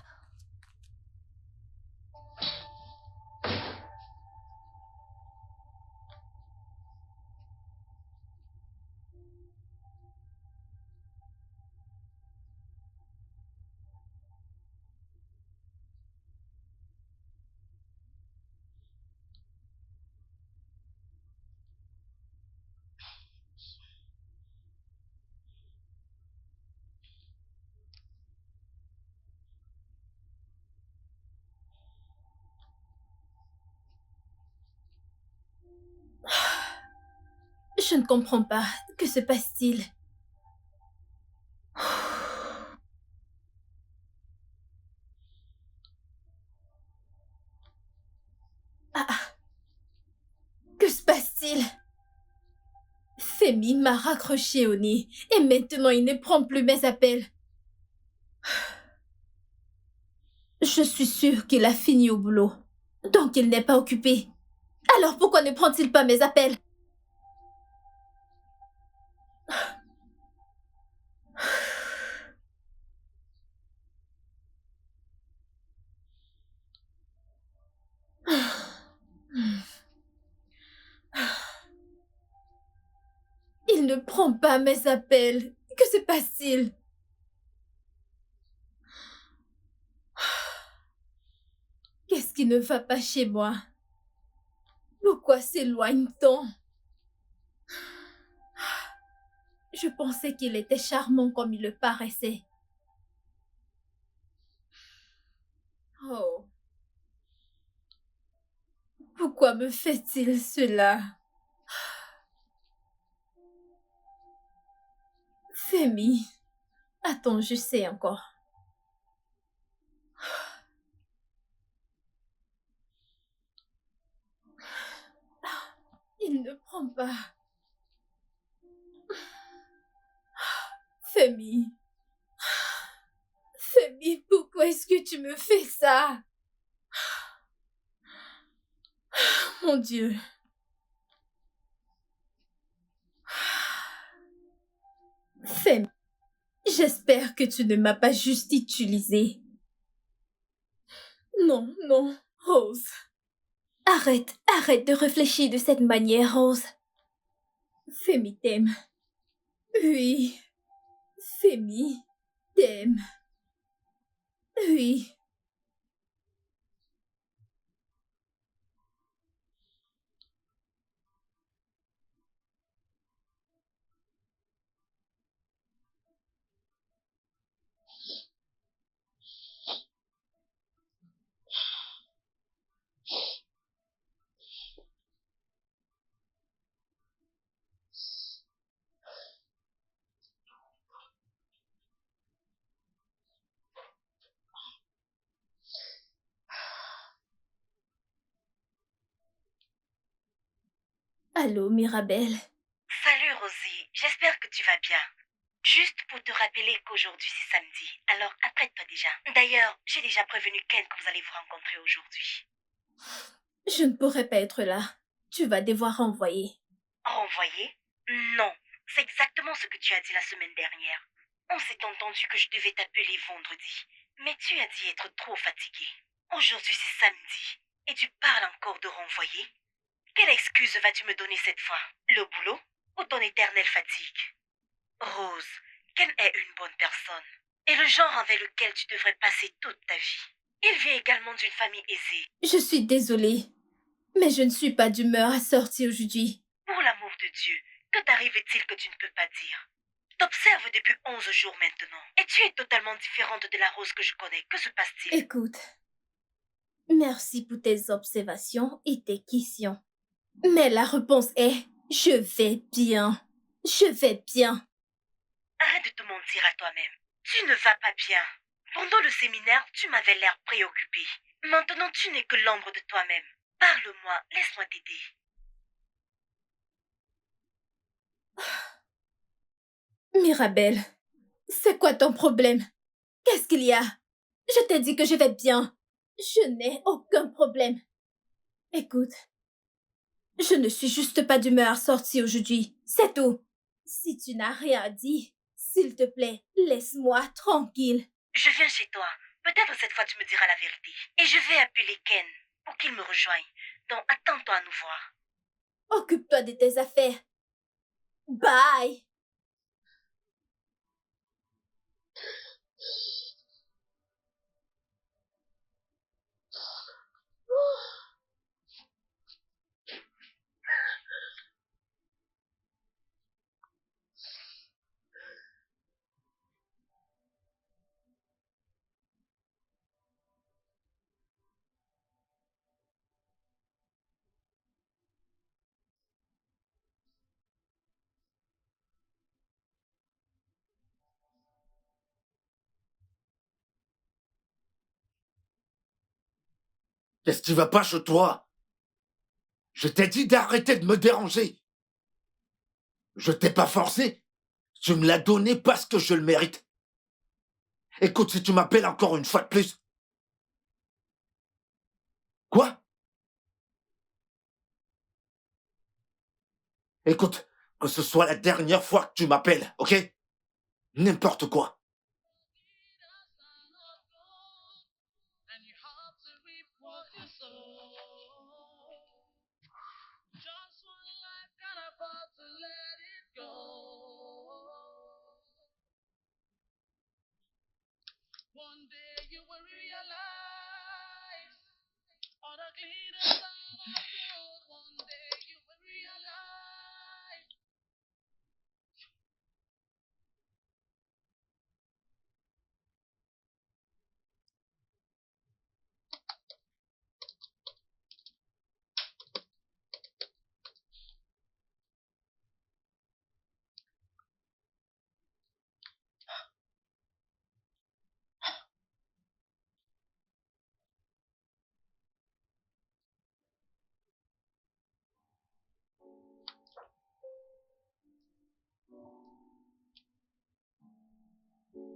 Je ne comprends pas. Que se passe-t-il? Ah, que se passe-t-il? Fais Femi m'a raccroché au nez et maintenant il ne prend plus mes appels. Je suis sûre qu'il a fini au boulot, donc il n'est pas occupé. Alors pourquoi ne prend-il pas mes appels? Il ne prend pas mes appels. Que se passe-t-il? Qu'est-ce qui ne va pas chez moi? Pourquoi s'éloigne-t-on? Je pensais qu'il était charmant comme il le paraissait. Oh. Pourquoi me fait-il cela? Femi. Attends, je sais encore. Il ne prend pas. Femi. Femi, pourquoi est-ce que tu me fais ça? Mon Dieu. Femi, j'espère que tu ne m'as pas juste utilisé. Non, non, Rose. Arrête de réfléchir de cette manière, Rose. Femi t'aime. Oui. Femi t'aime. Oui. Allô, Mirabelle. Salut Rosie, j'espère que tu vas bien. Juste pour te rappeler qu'aujourd'hui c'est samedi, alors apprête-toi déjà. D'ailleurs, j'ai déjà prévenu Ken que vous allez vous rencontrer aujourd'hui. Je ne pourrai pas être là. Tu vas devoir renvoyer. Renvoyer? Non, c'est exactement ce que tu as dit la semaine dernière. On s'est entendu que je devais t'appeler vendredi, mais tu as dit être trop fatigué. Aujourd'hui c'est samedi, et tu parles encore de renvoyer? Quelle excuse vas-tu me donner cette fois? Le boulot ou ton éternelle fatigue? Rose, Ken est une bonne personne et le genre avec lequel tu devrais passer toute ta vie. Il vient également d'une famille aisée. Je suis désolée, mais je ne suis pas d'humeur à sortir aujourd'hui. Pour l'amour de Dieu, que t'arrive-t-il que tu ne peux pas dire? T'observes depuis 11 jours maintenant et tu es totalement différente de la Rose que je connais. Que se passe-t-il? Écoute, merci pour tes observations et tes questions. Mais la réponse est, je vais bien. Je vais bien. Arrête de te mentir à toi-même. Tu ne vas pas bien. Pendant le séminaire, tu m'avais l'air préoccupée. Maintenant, tu n'es que l'ombre de toi-même. Parle-moi, laisse-moi t'aider. Mirabelle, c'est quoi ton problème? Qu'est-ce qu'il y a? Je t'ai dit que je vais bien. Je n'ai aucun problème. Écoute, je ne suis juste pas d'humeur à sortir aujourd'hui. C'est tout. Si tu n'as rien à dire, s'il te plaît, laisse-moi tranquille. Je viens chez toi. Peut-être cette fois tu me diras la vérité. Et je vais appeler Ken pour qu'il me rejoigne. Donc attends-toi à nous voir. Occupe-toi de tes affaires. Bye. Qu'est-ce qui va pas chez toi? Je t'ai dit d'arrêter de me déranger. Je t'ai pas forcé. Tu me l'as donné parce que je le mérite. Écoute, si tu m'appelles encore une fois de plus... Quoi? Écoute, que ce soit la dernière fois que tu m'appelles, ok? N'importe quoi.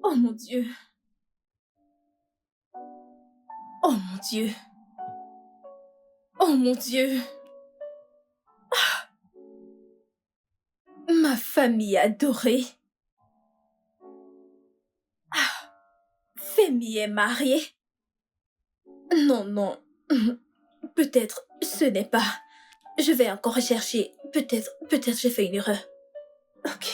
Oh mon Dieu. Oh mon Dieu. Oh mon Dieu. Ma famille adorée. Femi est mariée. Non, non. Peut-être ce n'est pas. Je vais encore chercher. Peut-être j'ai fait une erreur. Ok.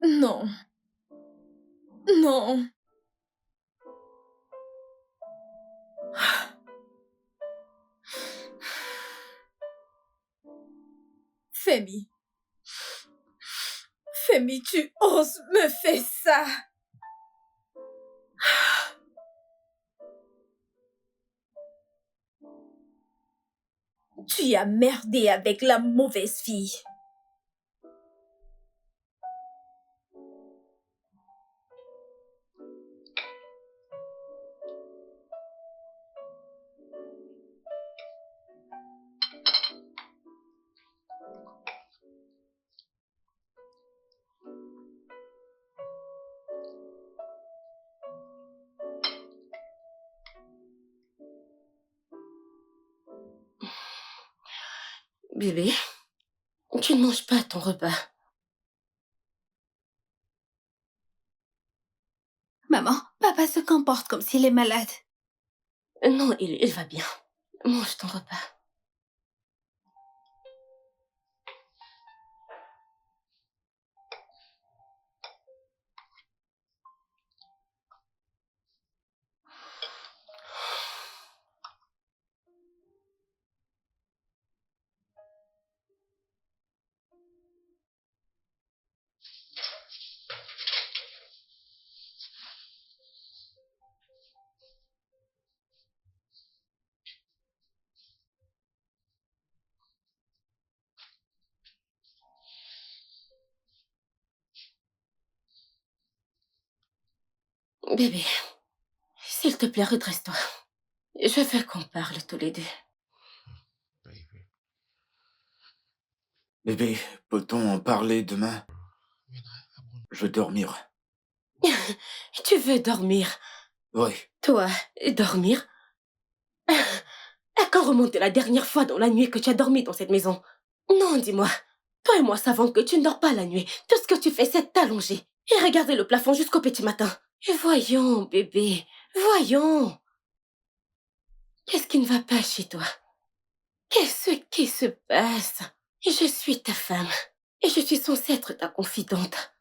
Non. Non. Femi. Femi, tu oses me faire ça. Tu as merdé avec la mauvaise fille. Bébé, tu ne manges pas ton repas. Maman, papa se comporte comme s'il est malade. Non, il va bien. Mange ton repas. Bébé, s'il te plaît, redresse-toi. Je veux qu'on parle tous les deux. Bébé, peut-on en parler demain? Je veux dormir. Tu veux dormir? Oui. Toi, dormir? À quand remonter la dernière fois dans la nuit que tu as dormi dans cette maison? Non, dis-moi. Toi et moi savons que tu ne dors pas la nuit. Tout ce que tu fais, c'est t'allonger et regarder le plafond jusqu'au petit matin. Et voyons, bébé, voyons. Qu'est-ce qui ne va pas chez toi? Qu'est-ce qui se passe? Je suis ta femme et je suis censée être ta confidente.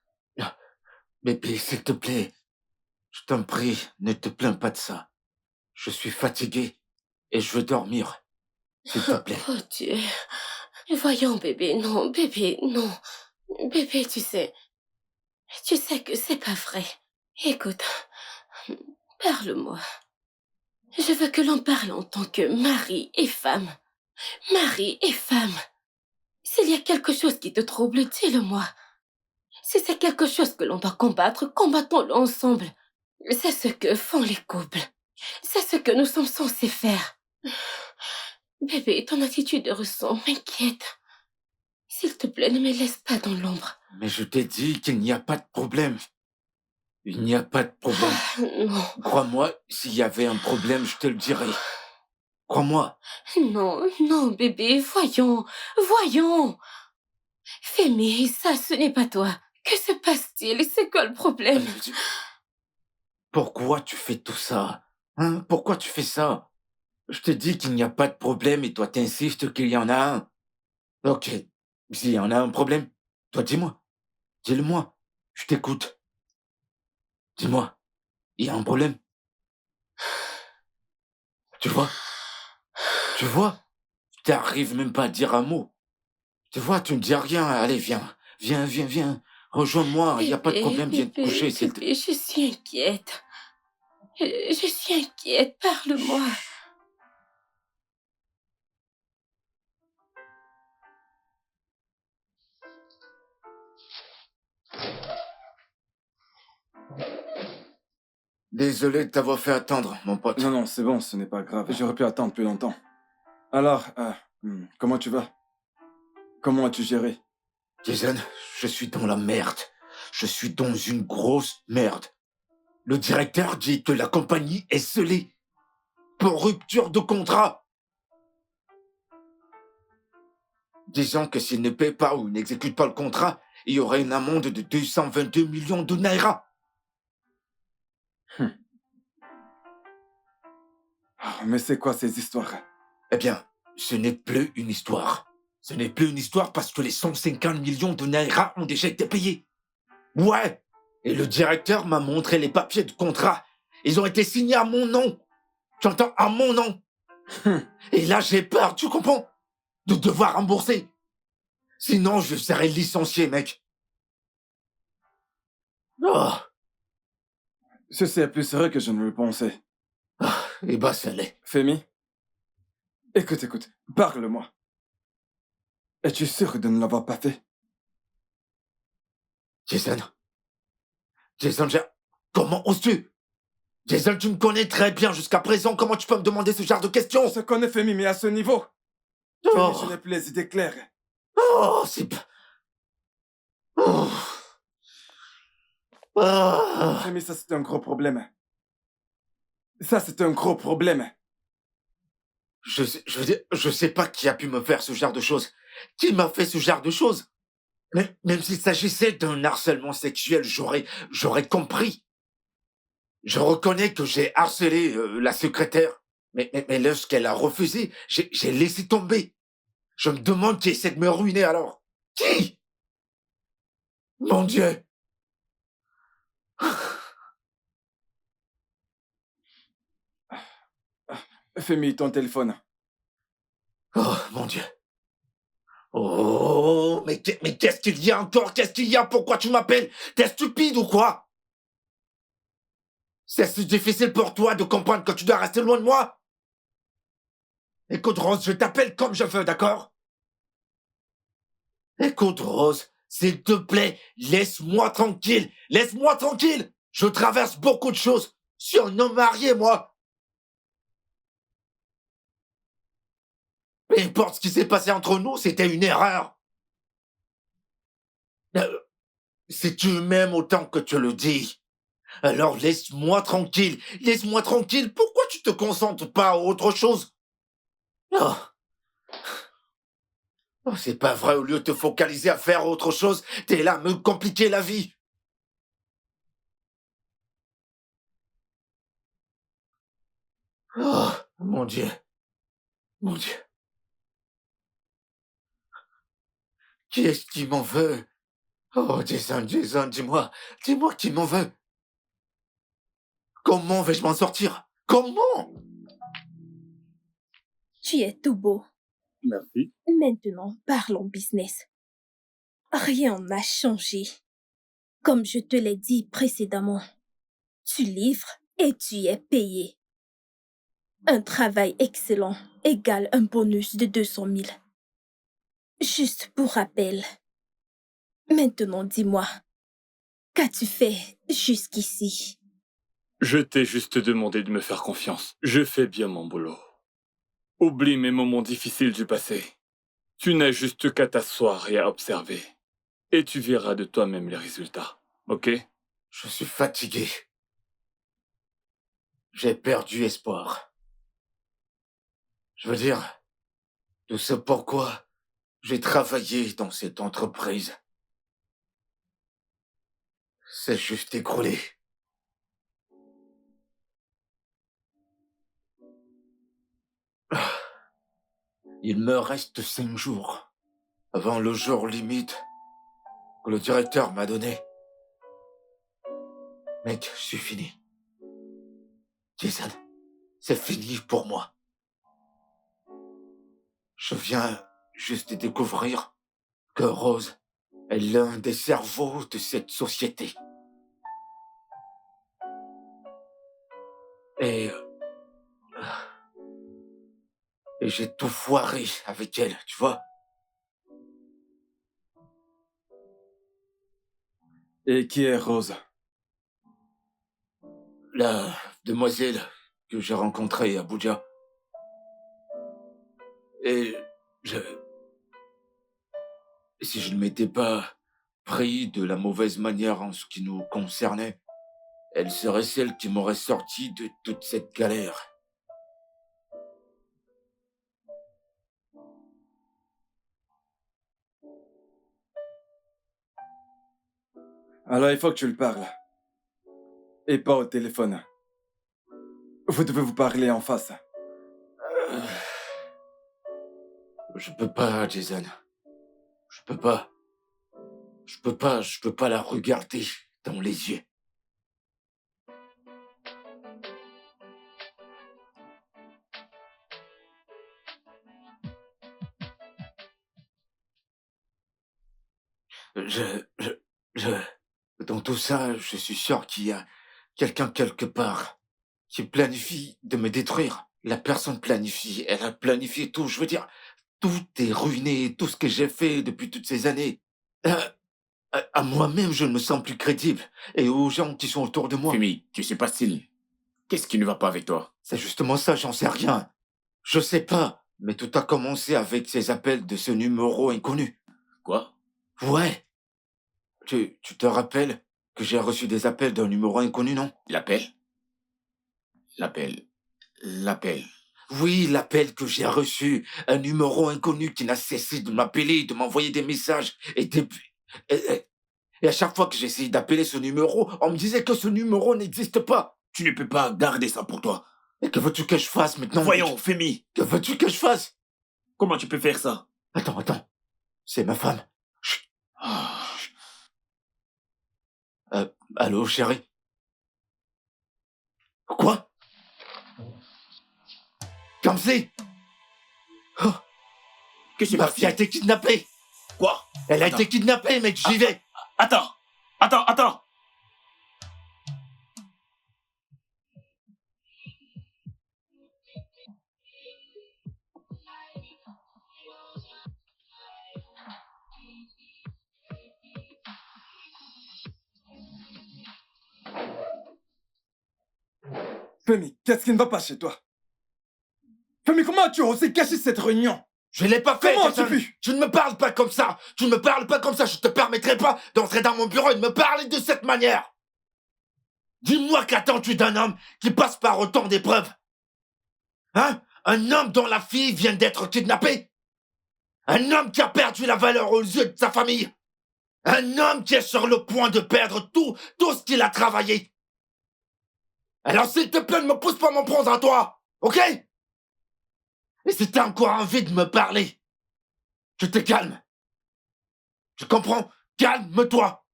Bébé, s'il te plaît. Je t'en prie, ne te plains pas de ça. Je suis fatigué et je veux dormir. S'il te plaît. Oh Dieu. Voyons, bébé, non, bébé, non. Bébé, tu sais que c'est pas vrai. Écoute, parle-moi. Je veux que l'on parle en tant que mari et femme. Mari et femme. S'il y a quelque chose qui te trouble, dis-le-moi. Si c'est quelque chose que l'on doit combattre, combattons-le ensemble. C'est ce que font les couples. C'est ce que nous sommes censés faire. Bébé, ton attitude de ressent m'inquiète. S'il te plaît, ne me laisse pas dans l'ombre. Mais je t'ai dit qu'il n'y a pas de problème. Il n'y a pas de problème. Non. Crois-moi, s'il y avait un problème, je te le dirais. Crois-moi. Non, non, bébé, voyons. Femi, ça, ce n'est pas toi. Que se passe-t-il? C'est quoi le problème? Pourquoi tu fais tout ça? Hein? Pourquoi tu fais ça? Je te dis qu'il n'y a pas de problème et toi t'insistes qu'il y en a un. Ok, s'il y en a un problème, toi dis-moi. Dis-le-moi. Je t'écoute. Dis-moi, il y a un problème. Tu vois? Tu t'arrives même pas à dire un mot. Tu vois, tu ne dis rien. Allez, viens. Viens. Rejoins-moi, il n'y a pas de problème. Viens te coucher, s'il te plaît. Je suis inquiète. Je suis inquiète, parle-moi. Désolé de t'avoir fait attendre, mon pote. Non, c'est bon, ce n'est pas grave. J'aurais pu attendre plus longtemps. Alors, comment tu vas? Comment as-tu géré? Jason, je suis dans la merde. Je suis dans une grosse merde. Le directeur dit que la compagnie est scellée pour rupture de contrat. Disant que s'il ne paie pas ou n'exécute pas le contrat, il y aurait une amende de 222 millions de naira. Mais c'est quoi ces histoires? Eh bien, ce n'est plus une histoire. Ce n'est plus une histoire parce que les 150 millions de naira ont déjà été payés. Ouais. Et le directeur m'a montré les papiers de contrat. Ils ont été signés à mon nom. Tu entends? À mon nom. Et là, j'ai peur, tu comprends? De devoir rembourser. Sinon, je serais licencié, mec. Oh. Ceci est plus sérieux que je ne le pensais. Eh ben, ça l'est. Femi, écoute, parle-moi. Es-tu sûr de ne l'avoir pas fait? Jason, comment oses-tu? Jason, tu me connais très bien jusqu'à présent. Comment tu peux me demander ce genre de questions? On se connaît, Femi, mais à ce niveau. Oh. Femi, je n'ai plus les idées claires. Oh, c'est pas... Oh. Oh. Femi, ça c'est un gros problème. Ça c'est un gros problème. Je sais pas qui a pu me faire ce genre de choses. Qui m'a fait ce genre de choses? Même s'il s'agissait d'un harcèlement sexuel, j'aurais compris. Je reconnais que j'ai harcelé la secrétaire. Mais lorsqu'elle a refusé, j'ai laissé tomber. Je me demande qui essaie de me ruiner alors. Qui? Mon Dieu! Femi, ton téléphone. Oh, mon Dieu. Oh, mais qu'est-ce qu'il y a encore? Qu'est-ce qu'il y a? Pourquoi tu m'appelles? T'es stupide ou quoi? C'est si difficile pour toi de comprendre que tu dois rester loin de moi? Écoute, Rose, je t'appelle comme je veux, d'accord? Écoute, Rose, s'il te plaît, laisse-moi tranquille. Laisse-moi tranquille. Je traverse beaucoup de choses. Je suis un homme marié, moi. Peu importe ce qui s'est passé entre nous, c'était une erreur. Si tu m'aimes autant que tu le dis, alors laisse-moi tranquille. Laisse-moi tranquille. Pourquoi tu te concentres pas à autre chose? Oh. Oh, c'est pas vrai, au lieu de te focaliser à faire autre chose, t'es là à me compliquer la vie. Oh, mon Dieu. Mon Dieu. Qui est-ce qui m'en veut? Oh, Jason, dis-moi qui m'en veut. Comment vais-je m'en sortir? Comment? Tu es tout beau. Merci. Maintenant, parlons business. Rien n'a changé. Comme je te l'ai dit précédemment, tu livres et tu es payé. Un travail excellent égale un bonus de 200 000. Juste pour rappel. Maintenant, dis-moi, qu'as-tu fait jusqu'ici? Je t'ai juste demandé de me faire confiance. Je fais bien mon boulot. Oublie mes moments difficiles du passé. Tu n'as juste qu'à t'asseoir et à observer. Et tu verras de toi-même les résultats. Ok? Je suis fatigué. J'ai perdu espoir. Je veux dire, tout ce pourquoi j'ai travaillé dans cette entreprise, c'est juste écroulé. Il me reste 5 jours avant le jour limite que le directeur m'a donné. Mec, je suis fini. Jason, c'est fini pour moi. Je viens juste de découvrir que Rose est l'un des cerveaux de cette société. Et j'ai tout foiré avec elle, tu vois. Et qui est Rose? La demoiselle que j'ai rencontrée à Abuja. Et si je ne m'étais pas pris de la mauvaise manière en ce qui nous concernait, elle serait celle qui m'aurait sorti de toute cette galère. Alors il faut que tu le parles. Et pas au téléphone. Vous devez vous parler en face. Je peux pas, Jason. Je peux pas. Je peux pas la regarder dans les yeux. Dans tout ça, je suis sûr qu'il y a quelqu'un quelque part qui planifie de me détruire. La personne planifie, elle a planifié tout. Je veux dire, tout est ruiné, tout ce que j'ai fait depuis toutes ces années. À moi-même, je ne me sens plus crédible. Et aux gens qui sont autour de moi. Fumi, tu sais pas style. Qu'est-ce qui ne va pas avec toi? C'est justement ça, j'en sais rien. Je sais pas. Mais tout a commencé avec ces appels de ce numéro inconnu. Quoi? Ouais. Tu te rappelles que j'ai reçu des appels d'un numéro inconnu, non? L'appel? L'appel. Oui, l'appel que j'ai reçu. Un numéro inconnu qui n'a cessé de m'appeler, de m'envoyer des messages. Et à chaque fois que j'essayais d'appeler ce numéro, on me disait que ce numéro n'existe pas. Tu ne peux pas garder ça pour toi. Et que veux-tu que je fasse maintenant? Voyons, Femi. Que veux-tu que je fasse? Comment tu peux faire ça? Attends. C'est ma femme. Chut. Allô, chérie? Quoi? Kamsi? Oh, Qu'est-ce qui ma passe? fille a été kidnappée. Quoi? Elle a Attends. été kidnappée, mec, j'y vais. Attends. Femi, qu'est-ce qui ne va pas chez toi? Femi, comment as-tu osé cacher cette réunion? Je l'ai pas fait, Comment as-tu Jason. pu? Tu ne me parles pas comme ça. Tu ne me parles pas comme ça. Je te permettrai pas d'entrer dans mon bureau et de me parler de cette manière. Dis-moi qu'attends-tu d'un homme qui passe par autant d'épreuves? Hein? Un homme dont la fille vient d'être kidnappée? Un homme qui a perdu la valeur aux yeux de sa famille? Un homme qui est sur le point de perdre tout ce qu'il a travaillé? Alors s'il te plaît, ne me pousse pas à m'en prendre à toi, ok? Et si t'as encore envie de me parler, tu te calmes. Tu comprends? Calme-toi.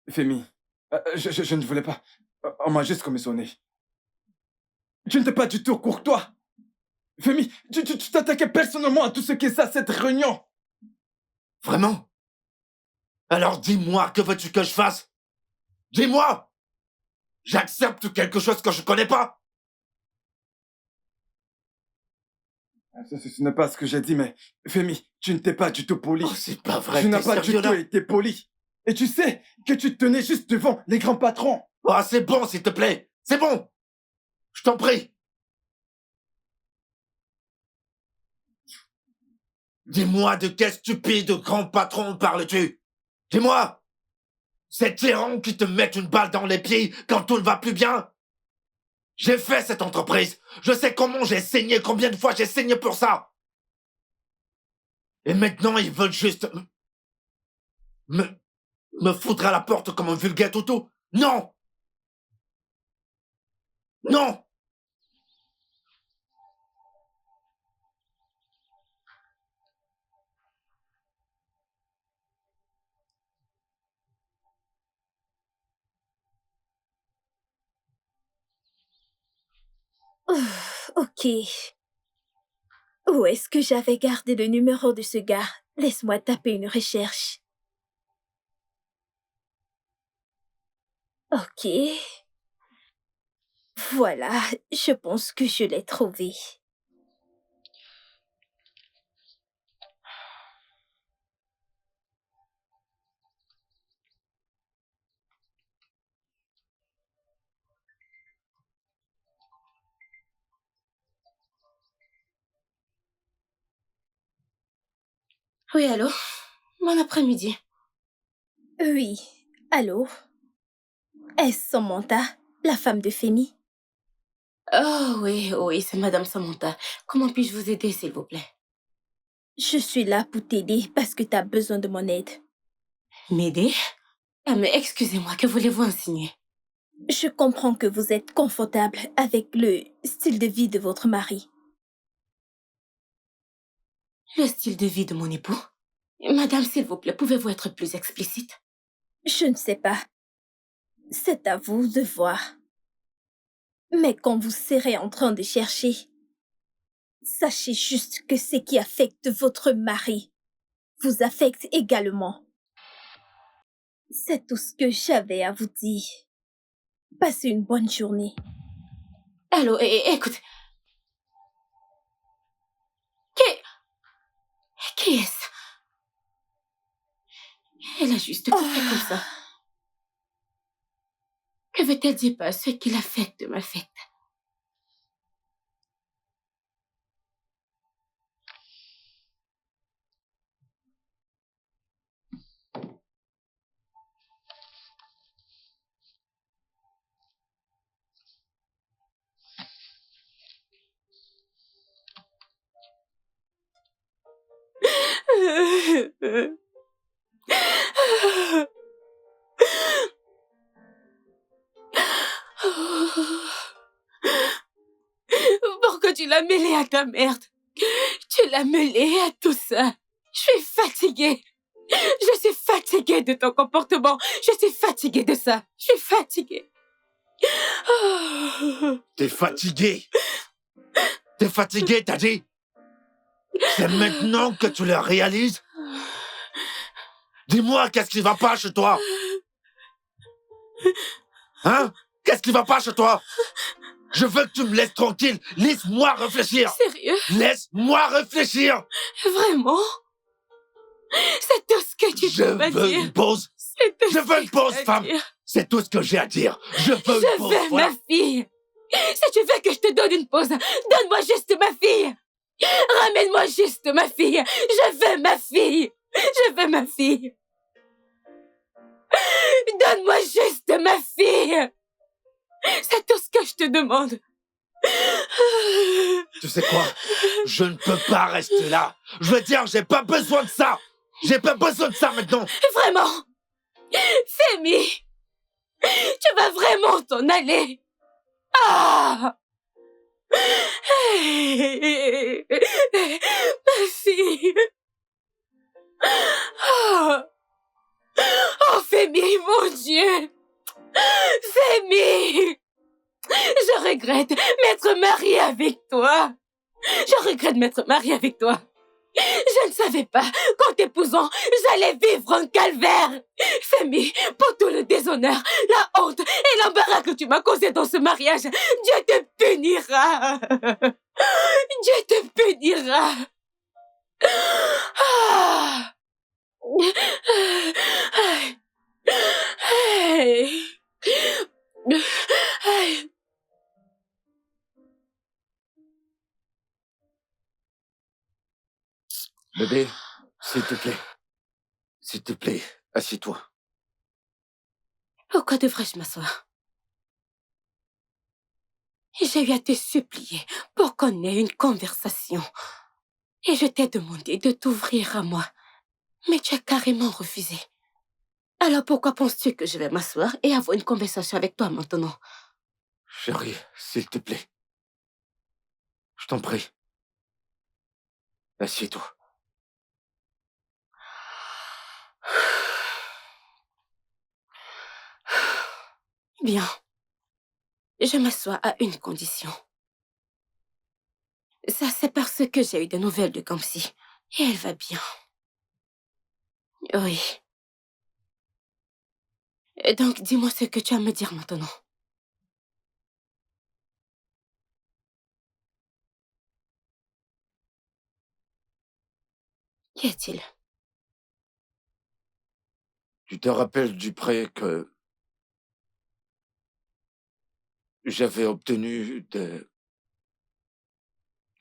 Femi, je ne voulais pas. On m'a juste commissionné. Tu n'étais pas du tout courtois. Femi, tu t'attaquais personnellement à tout ce qui est ça, cette réunion. Vraiment? Alors dis-moi, que veux-tu que je fasse? Dis-moi! J'accepte quelque chose que je connais pas? Ce n'est pas ce que j'ai dit, mais Femi, tu n'étais pas du tout poli. Oh, c'est pas vrai, Tu n'as t'es pas du sérieux tout là? été poli. Et tu sais que tu te tenais juste devant les grands patrons. Ah, c'est bon, s'il te plaît. C'est bon. Je t'en prie. Dis-moi de quel stupide grand patron parles-tu? Dis-moi. Ces tyrans qui te mettent une balle dans les pieds quand tout ne va plus bien? J'ai fait cette entreprise. Je sais comment j'ai saigné, combien de fois j'ai saigné pour ça. Et maintenant, ils veulent juste me foutre à la porte comme un vulgaire toutou. Non! Non! Ok. Où est-ce que j'avais gardé le numéro de ce gars? Laisse-moi taper une recherche. Ok. Voilà, je pense que je l'ai trouvé. Oui, allô? Bon après-midi. Oui, allô? Est-ce Samantha, la femme de Femi? Oh oui, oui, c'est Madame Samantha. Comment puis-je vous aider, s'il vous plaît? Je suis là pour t'aider parce que t'as besoin de mon aide. M'aider? Ah, mais excusez-moi, que voulez-vous insinuer? Je comprends que vous êtes confortable avec le style de vie de votre mari. Le style de vie de mon époux? Madame, s'il vous plaît, pouvez-vous être plus explicite? Je ne sais pas. C'est à vous de voir. Mais quand vous serez en train de chercher, sachez juste que ce qui affecte votre mari vous affecte également. C'est tout ce que j'avais à vous dire. Passez une bonne journée. Allô, écoute. Qui est-ce? Elle a juste coupé comme ça. Que veut-elle dire par ce qui l'affecte m'affecte? Pourquoi tu l'as mêlé à ta merde? Tu l'as mêlé à tout ça. Je suis fatiguée. Je suis fatiguée de ton comportement. Je suis fatiguée de ça. Je suis fatiguée. T'es fatigué? T'es fatigué, t'as dit? C'est maintenant que tu le réalises? Dis-moi, qu'est-ce qui va pas chez toi? Hein? Qu'est-ce qui va pas chez toi? Je veux que tu me laisses tranquille. Laisse-moi réfléchir. Sérieux? Laisse-moi réfléchir. Vraiment? C'est tout ce que tu Je peux me veux dire. une pause. C'est tout Je ce veux que une pause, tu peux femme. dire. C'est tout ce que j'ai à dire. Je veux une Je pause. veux Voilà. ma fille. Si tu veux que je te donne une pause, donne-moi juste ma fille. Ramène-moi juste ma fille. Je veux ma fille. Je veux ma fille. Donne-moi juste ma fille. C'est tout ce que je te demande. Tu sais quoi? Je ne peux pas rester là. Je veux dire, j'ai pas besoin de ça. J'ai pas besoin de ça maintenant. Vraiment? Femi, tu vas vraiment t'en aller? Ah! Ma fille. Oh, oh Femi, mon Dieu. Femi. Je regrette m'être mariée avec toi. Je regrette m'être mariée avec toi. Je ne savais pas qu'en t'épousant, j'allais vivre un calvaire. Femi, pour tout le déshonneur, la honte et l'embarras que tu m'as causé dans ce mariage, Dieu te punira. Dieu te punira. Ah. Hey. Hey. Bébé, s'il te plaît. S'il te plaît, assieds-toi. Pourquoi devrais-je m'asseoir? J'ai eu à te supplier pour qu'on ait une conversation. Et je t'ai demandé de t'ouvrir à moi. Mais tu as carrément refusé. Alors pourquoi penses-tu que je vais m'asseoir et avoir une conversation avec toi maintenant? Chérie, s'il te plaît. Je t'en prie. Assieds-toi. Bien. Je m'assois à une condition. Ça, c'est parce que j'ai eu des nouvelles de Kamsi. Et elle va bien. Oui. Donc, dis-moi ce que tu as à me dire maintenant. Qu'y a-t-il? Tu te rappelles du prêt que j'avais obtenu de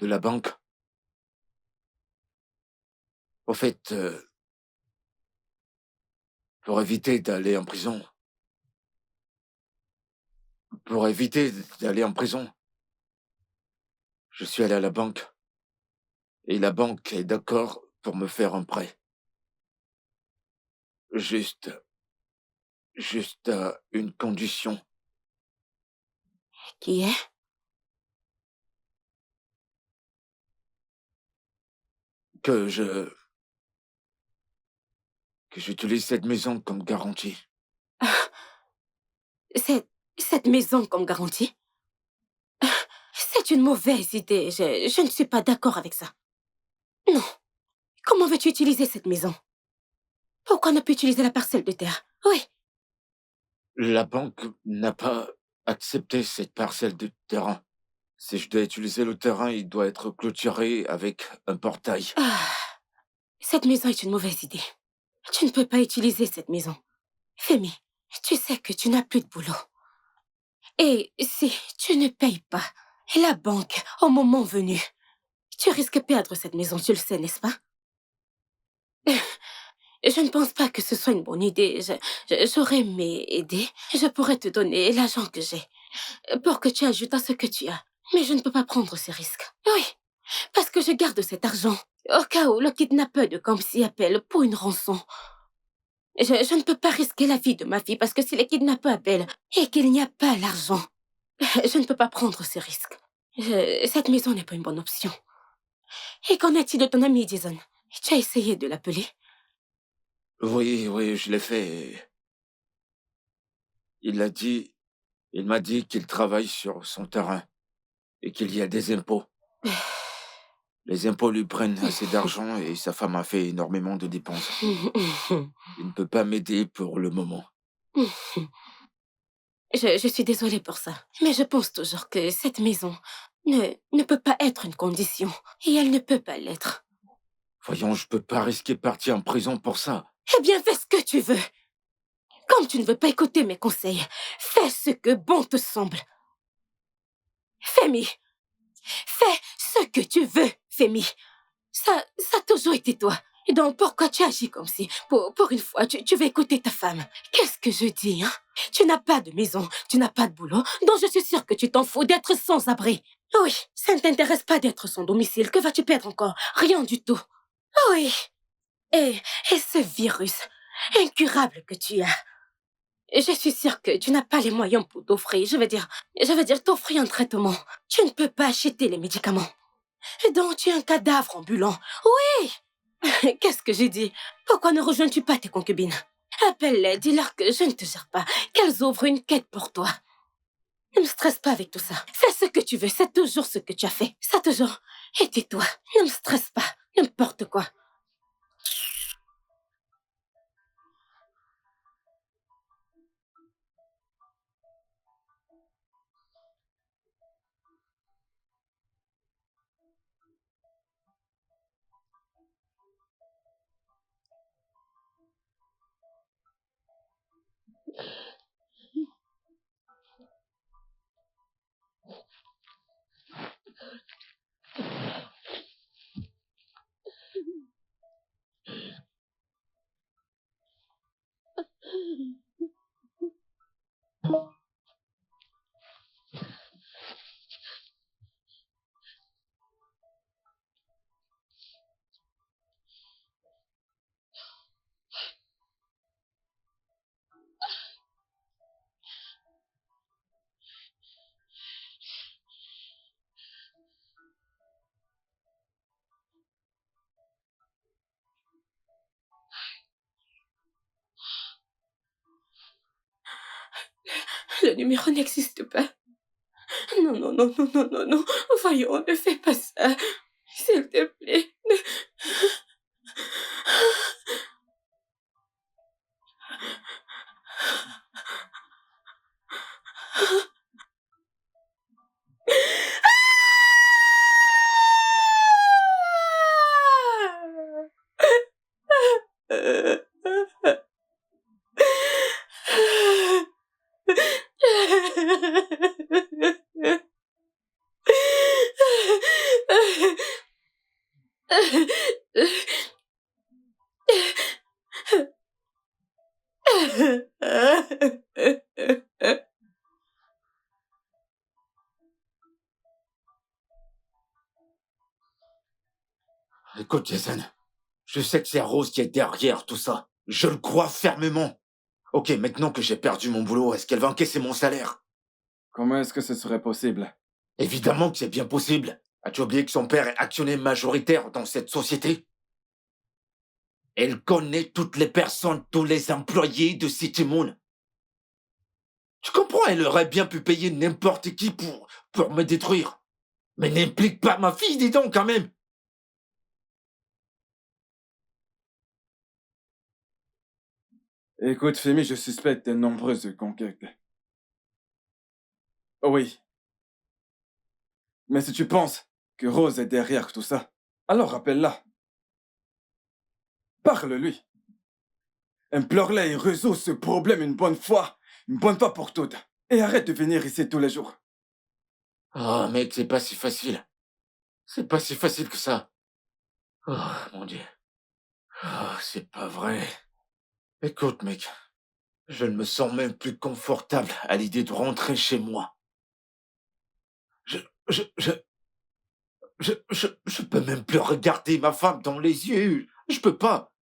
la banque? Au fait, pour éviter d'aller en prison, je suis allé à la banque. Et la banque est d'accord pour me faire un prêt. Juste à une condition. Qui est? Que j'utilise cette maison comme garantie. Cette maison comme garantie? C'est une mauvaise idée. Je ne suis pas d'accord avec ça. Non. Comment veux-tu utiliser cette maison? Pourquoi ne pas utiliser la parcelle de terre? Oui. La banque n'a pas accepté cette parcelle de terrain. Si je dois utiliser le terrain, il doit être clôturé avec un portail. Ah, cette maison est une mauvaise idée. Tu ne peux pas utiliser cette maison. Femi, tu sais que tu n'as plus de boulot. Et si tu ne payes pas la banque au moment venu, tu risques de perdre cette maison, tu le sais, n'est-ce pas? Je ne pense pas que ce soit une bonne idée. J'aurais aimé aider. Je pourrais te donner l'argent que j'ai pour que tu ajoutes à ce que tu as. Mais je ne peux pas prendre ces risques. Oui, parce que je garde cet argent au cas où le kidnappeur de Kamsi appelle pour une rançon. Je ne peux pas risquer la vie de ma fille parce que si les kidnappeurs appellent et qu'il n'y a pas l'argent, je ne peux pas prendre ces risques. Cette maison n'est pas une bonne option. Et qu'en est-il de ton ami Jason? Tu as essayé de l'appeler? Oui, je l'ai fait. Il m'a dit qu'il travaille sur son terrain et qu'il y a des impôts. Les impôts lui prennent assez d'argent et sa femme a fait énormément de dépenses. Il ne peut pas m'aider pour le moment. Je suis désolée pour ça, mais je pense toujours que cette maison ne peut pas être une condition, et elle ne peut pas l'être. Voyons, je peux pas risquer de partir en prison pour ça. Eh bien, fais ce que tu veux. Comme tu ne veux pas écouter mes conseils, fais ce que bon te semble. Femi, fais ce que tu veux, Femi. Ça a toujours été toi. Et donc, pourquoi tu agis comme si, pour une fois, tu veux écouter ta femme? Qu'est-ce que je dis, hein? Tu n'as pas de maison, tu n'as pas de boulot, donc je suis sûre que tu t'en fous d'être sans abri. Oui, ça ne t'intéresse pas d'être sans domicile. Que vas-tu perdre encore? Rien du tout. Oui. Et ce virus incurable que tu as, je suis sûre que tu n'as pas les moyens pour t'offrir. Je veux dire, t'offrir un traitement. Tu ne peux pas acheter les médicaments. Donc, tu es un cadavre ambulant. Oui! Qu'est-ce que j'ai dit? Pourquoi ne rejoins-tu pas tes concubines? Appelle-les, dis-leur que je ne te gère pas, qu'elles ouvrent une quête pour toi. Ne me stresse pas avec tout ça. Fais ce que tu veux, c'est toujours ce que tu as fait. Ça toujours. Et tais-toi, ne me stresse pas, n'importe quoi. Le numéro n'existe pas. Non, non, non, non, non, non, non. Voyons, ne fais pas ça. S'il te plaît. Écoute, Jason, je sais que c'est Rose qui est derrière tout ça. Je le crois fermement. Ok, maintenant que j'ai perdu mon boulot, est-ce qu'elle va encaisser mon salaire? Comment est-ce que ce serait possible? Évidemment que c'est bien possible. As-tu oublié que son père est actionnaire majoritaire dans cette société? Elle connaît toutes les personnes, tous les employés de City Moon. Tu comprends, elle aurait bien pu payer n'importe qui pour me détruire. Mais n'implique pas ma fille, dis donc, quand même. Écoute, Femi, je suspecte de nombreuses conquêtes. Oui. Mais si tu penses que Rose est derrière tout ça, alors rappelle-la. Parle-lui. Implore-la et résout ce problème une bonne fois pour toutes. Et arrête de venir ici tous les jours. Oh, mec, c'est pas si facile. C'est pas si facile que ça. Oh, mon Dieu. Oh, c'est pas vrai. Écoute, mec, je ne me sens même plus confortable à l'idée de rentrer chez moi. Je peux même plus regarder ma femme dans les yeux. Je peux pas.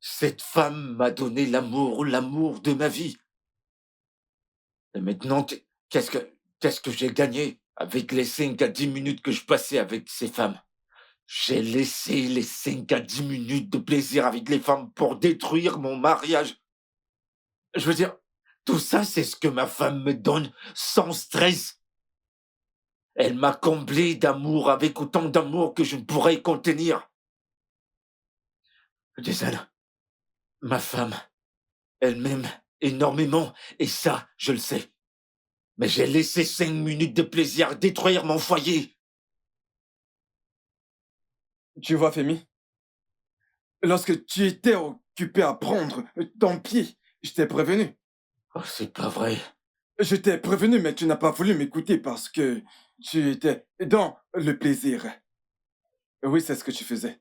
Cette femme m'a donné l'amour de ma vie. Et maintenant, qu'est-ce que j'ai gagné avec les 5 à 10 minutes que je passais avec ces femmes? J'ai laissé les 5 à 10 minutes de plaisir avec les femmes pour détruire mon mariage. Je veux dire, tout ça, c'est ce que ma femme me donne sans stress. Elle m'a comblé d'amour avec autant d'amour que je ne pourrais contenir. Jason, ma femme, elle m'aime énormément, et ça, je le sais. Mais j'ai laissé 5 minutes de plaisir détruire mon foyer. Tu vois, Femi, lorsque tu étais occupé à prendre ton pied, je t'ai prévenu. Oh, c'est pas vrai. Je t'ai prévenu, mais tu n'as pas voulu m'écouter parce que tu étais dans le plaisir. Oui, c'est ce que tu faisais.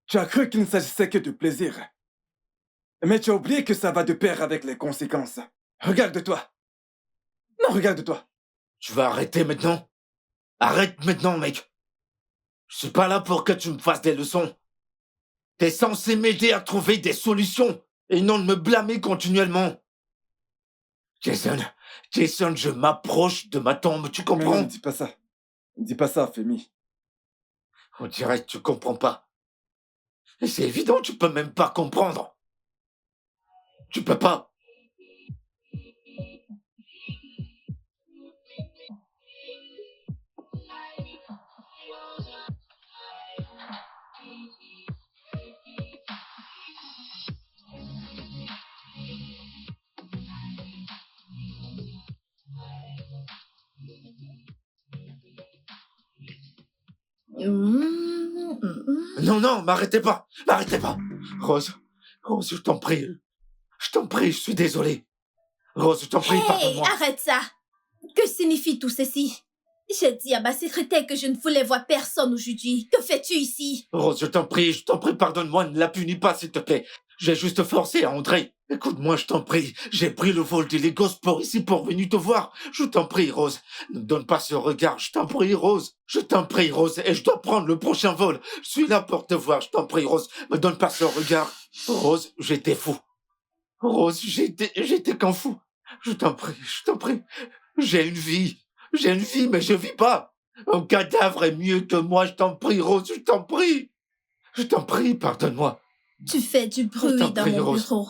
Tu as cru qu'il ne s'agissait que de plaisir. Mais tu as oublié que ça va de pair avec les conséquences. Regarde-toi. Non, regarde-toi. Tu vas arrêter maintenant? Arrête maintenant, mec. Je suis pas là pour que tu me fasses des leçons. T'es censé m'aider à trouver des solutions et non de me blâmer continuellement. Jason, je m'approche de ma tombe, tu Mais comprends? non, dis pas ça. Dis pas ça, Femi. On dirait que tu comprends pas. Et c'est évident, tu peux même pas comprendre. Tu peux pas. Non, non, m'arrêtez pas. M'arrêtez pas. Rose, je t'en prie. Je t'en prie, je suis désolé. Rose, je t'en prie, Hey, pardonne-moi. arrête ça! Que signifie tout ceci? J'ai dit à ma secrétaire que je ne voulais voir personne aujourd'hui. Que fais-tu ici? Rose, je t'en prie, pardonne-moi, ne la punis pas, s'il te plaît. J'ai juste forcé à entrer. Écoute-moi, je t'en prie. J'ai pris le vol de l'Egosport ici pour venir te voir. Je t'en prie, Rose. Ne me donne pas ce regard. Je t'en prie, Rose. Je t'en prie, Rose. Et je dois prendre le prochain vol. Je suis là pour te voir. Je t'en prie, Rose. Me donne pas ce regard. Rose, j'étais fou. Rose, j'étais qu'un fou. Je t'en prie, je t'en prie. J'ai une vie, mais je vis pas. Un cadavre est mieux que moi, je t'en prie, Rose, je t'en prie. Je t'en prie, pardonne-moi. Tu fais du bruit t'en dans prie, mon Rose. bureau.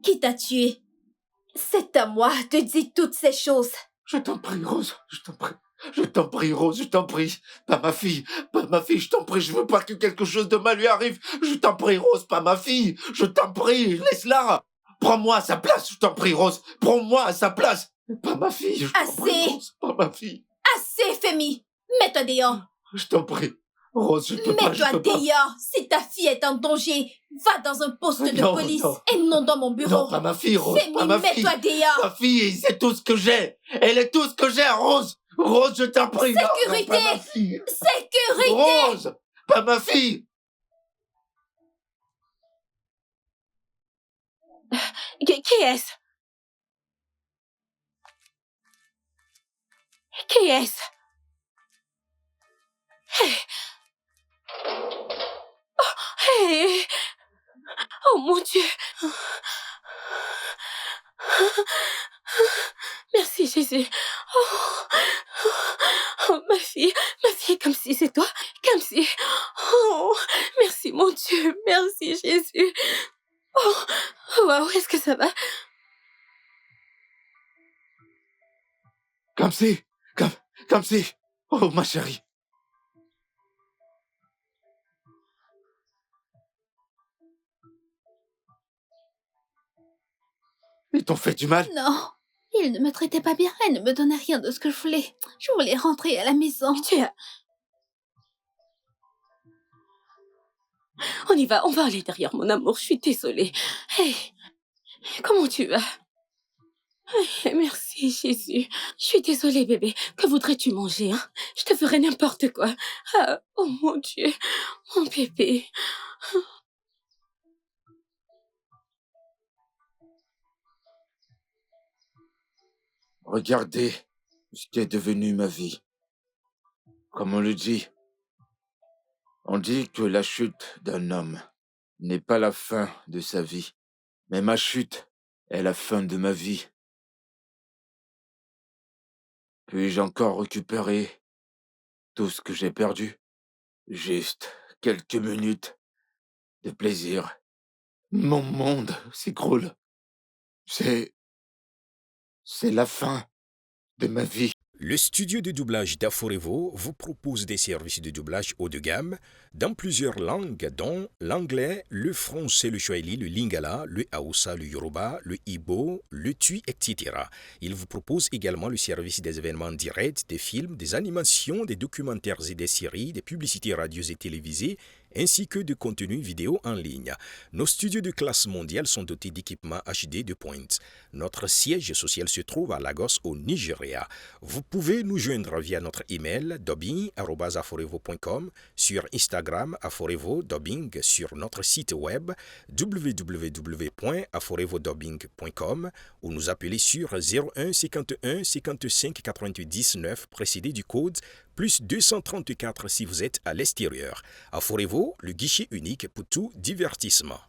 Qui t'a tué? C'est à moi de dire toutes ces choses. Je t'en prie, Rose, je t'en prie. Je t'en prie, Rose, je t'en prie. Pas ma fille, je t'en prie, je veux pas que quelque chose de mal lui arrive. Je t'en prie, Rose, pas ma fille. Je t'en prie, laisse-la. Prends-moi à sa place, je t'en prie, Rose. Prends-moi à sa place. Pas ma fille, je t'en prie, Assez. Rose, pas ma fille. Assez, Femi. Mets-toi dehors. Je t'en prie. Rose, je peux pas, je Mets-toi peux pas. dehors. Si ta fille est en danger, va dans un poste de Non, police non. et non dans mon bureau. Non, pas ma fille, Rose, Femi, pas ma fille. mets-toi dehors. Ma fille, c'est tout ce que j'ai. Elle est tout ce que j'ai, Rose. Rose, je t'en prie. Non, Sécurité. non, pas ma fille. Sécurité. Rose, pas ma fille. Qui est-ce? Qui est-ce? Hey. Oh mon Dieu. Merci Jésus. Oh, ma fille, comme si c'est toi, comme si. Oh, merci mon Dieu, merci Jésus. Oh, wow, est-ce que ça va? Comme si. Oh, ma chérie. Ils t'ont fait du mal? Non, il ne me traitait pas bien et ne me donnait rien de ce que je voulais. Je voulais rentrer à la maison. On y va, on va aller derrière, mon amour, je suis désolée. Hey, comment tu vas? Hey, merci, Jésus. Je suis désolée, bébé. Que voudrais-tu manger, hein? Je te ferai n'importe quoi. Ah, oh mon Dieu, mon bébé. Regardez ce qui est devenu ma vie. Comme on le dit. On dit que la chute d'un homme n'est pas la fin de sa vie, mais ma chute est la fin de ma vie. Puis-je encore récupérer tout ce que j'ai perdu? Juste quelques minutes de plaisir. Mon monde s'écroule. C'est la fin de ma vie. Le studio de doublage d'Aforevo vous propose des services de doublage haut de gamme dans plusieurs langues, dont l'anglais, le français, le swahili, le lingala, le hausa, le yoruba, le igbo, le tui, etc. Il vous propose également le service des événements directs, des films, des animations, des documentaires et des séries, des publicités radio et télévisées, ainsi que de contenus vidéo en ligne. Nos studios de classe mondiale sont dotés d'équipements HD de pointe. Notre siège social se trouve à Lagos, au Nigeria. Vous pouvez nous joindre via notre email dubbing@aforevo.com, sur Instagram Aforevo Dubbing, sur notre site web www.aforevodubbing.com ou nous appeler sur 01 51 55 98 9 précédé du code plus 234 si vous êtes à l'extérieur. Aforevo, le guichet unique pour tout divertissement.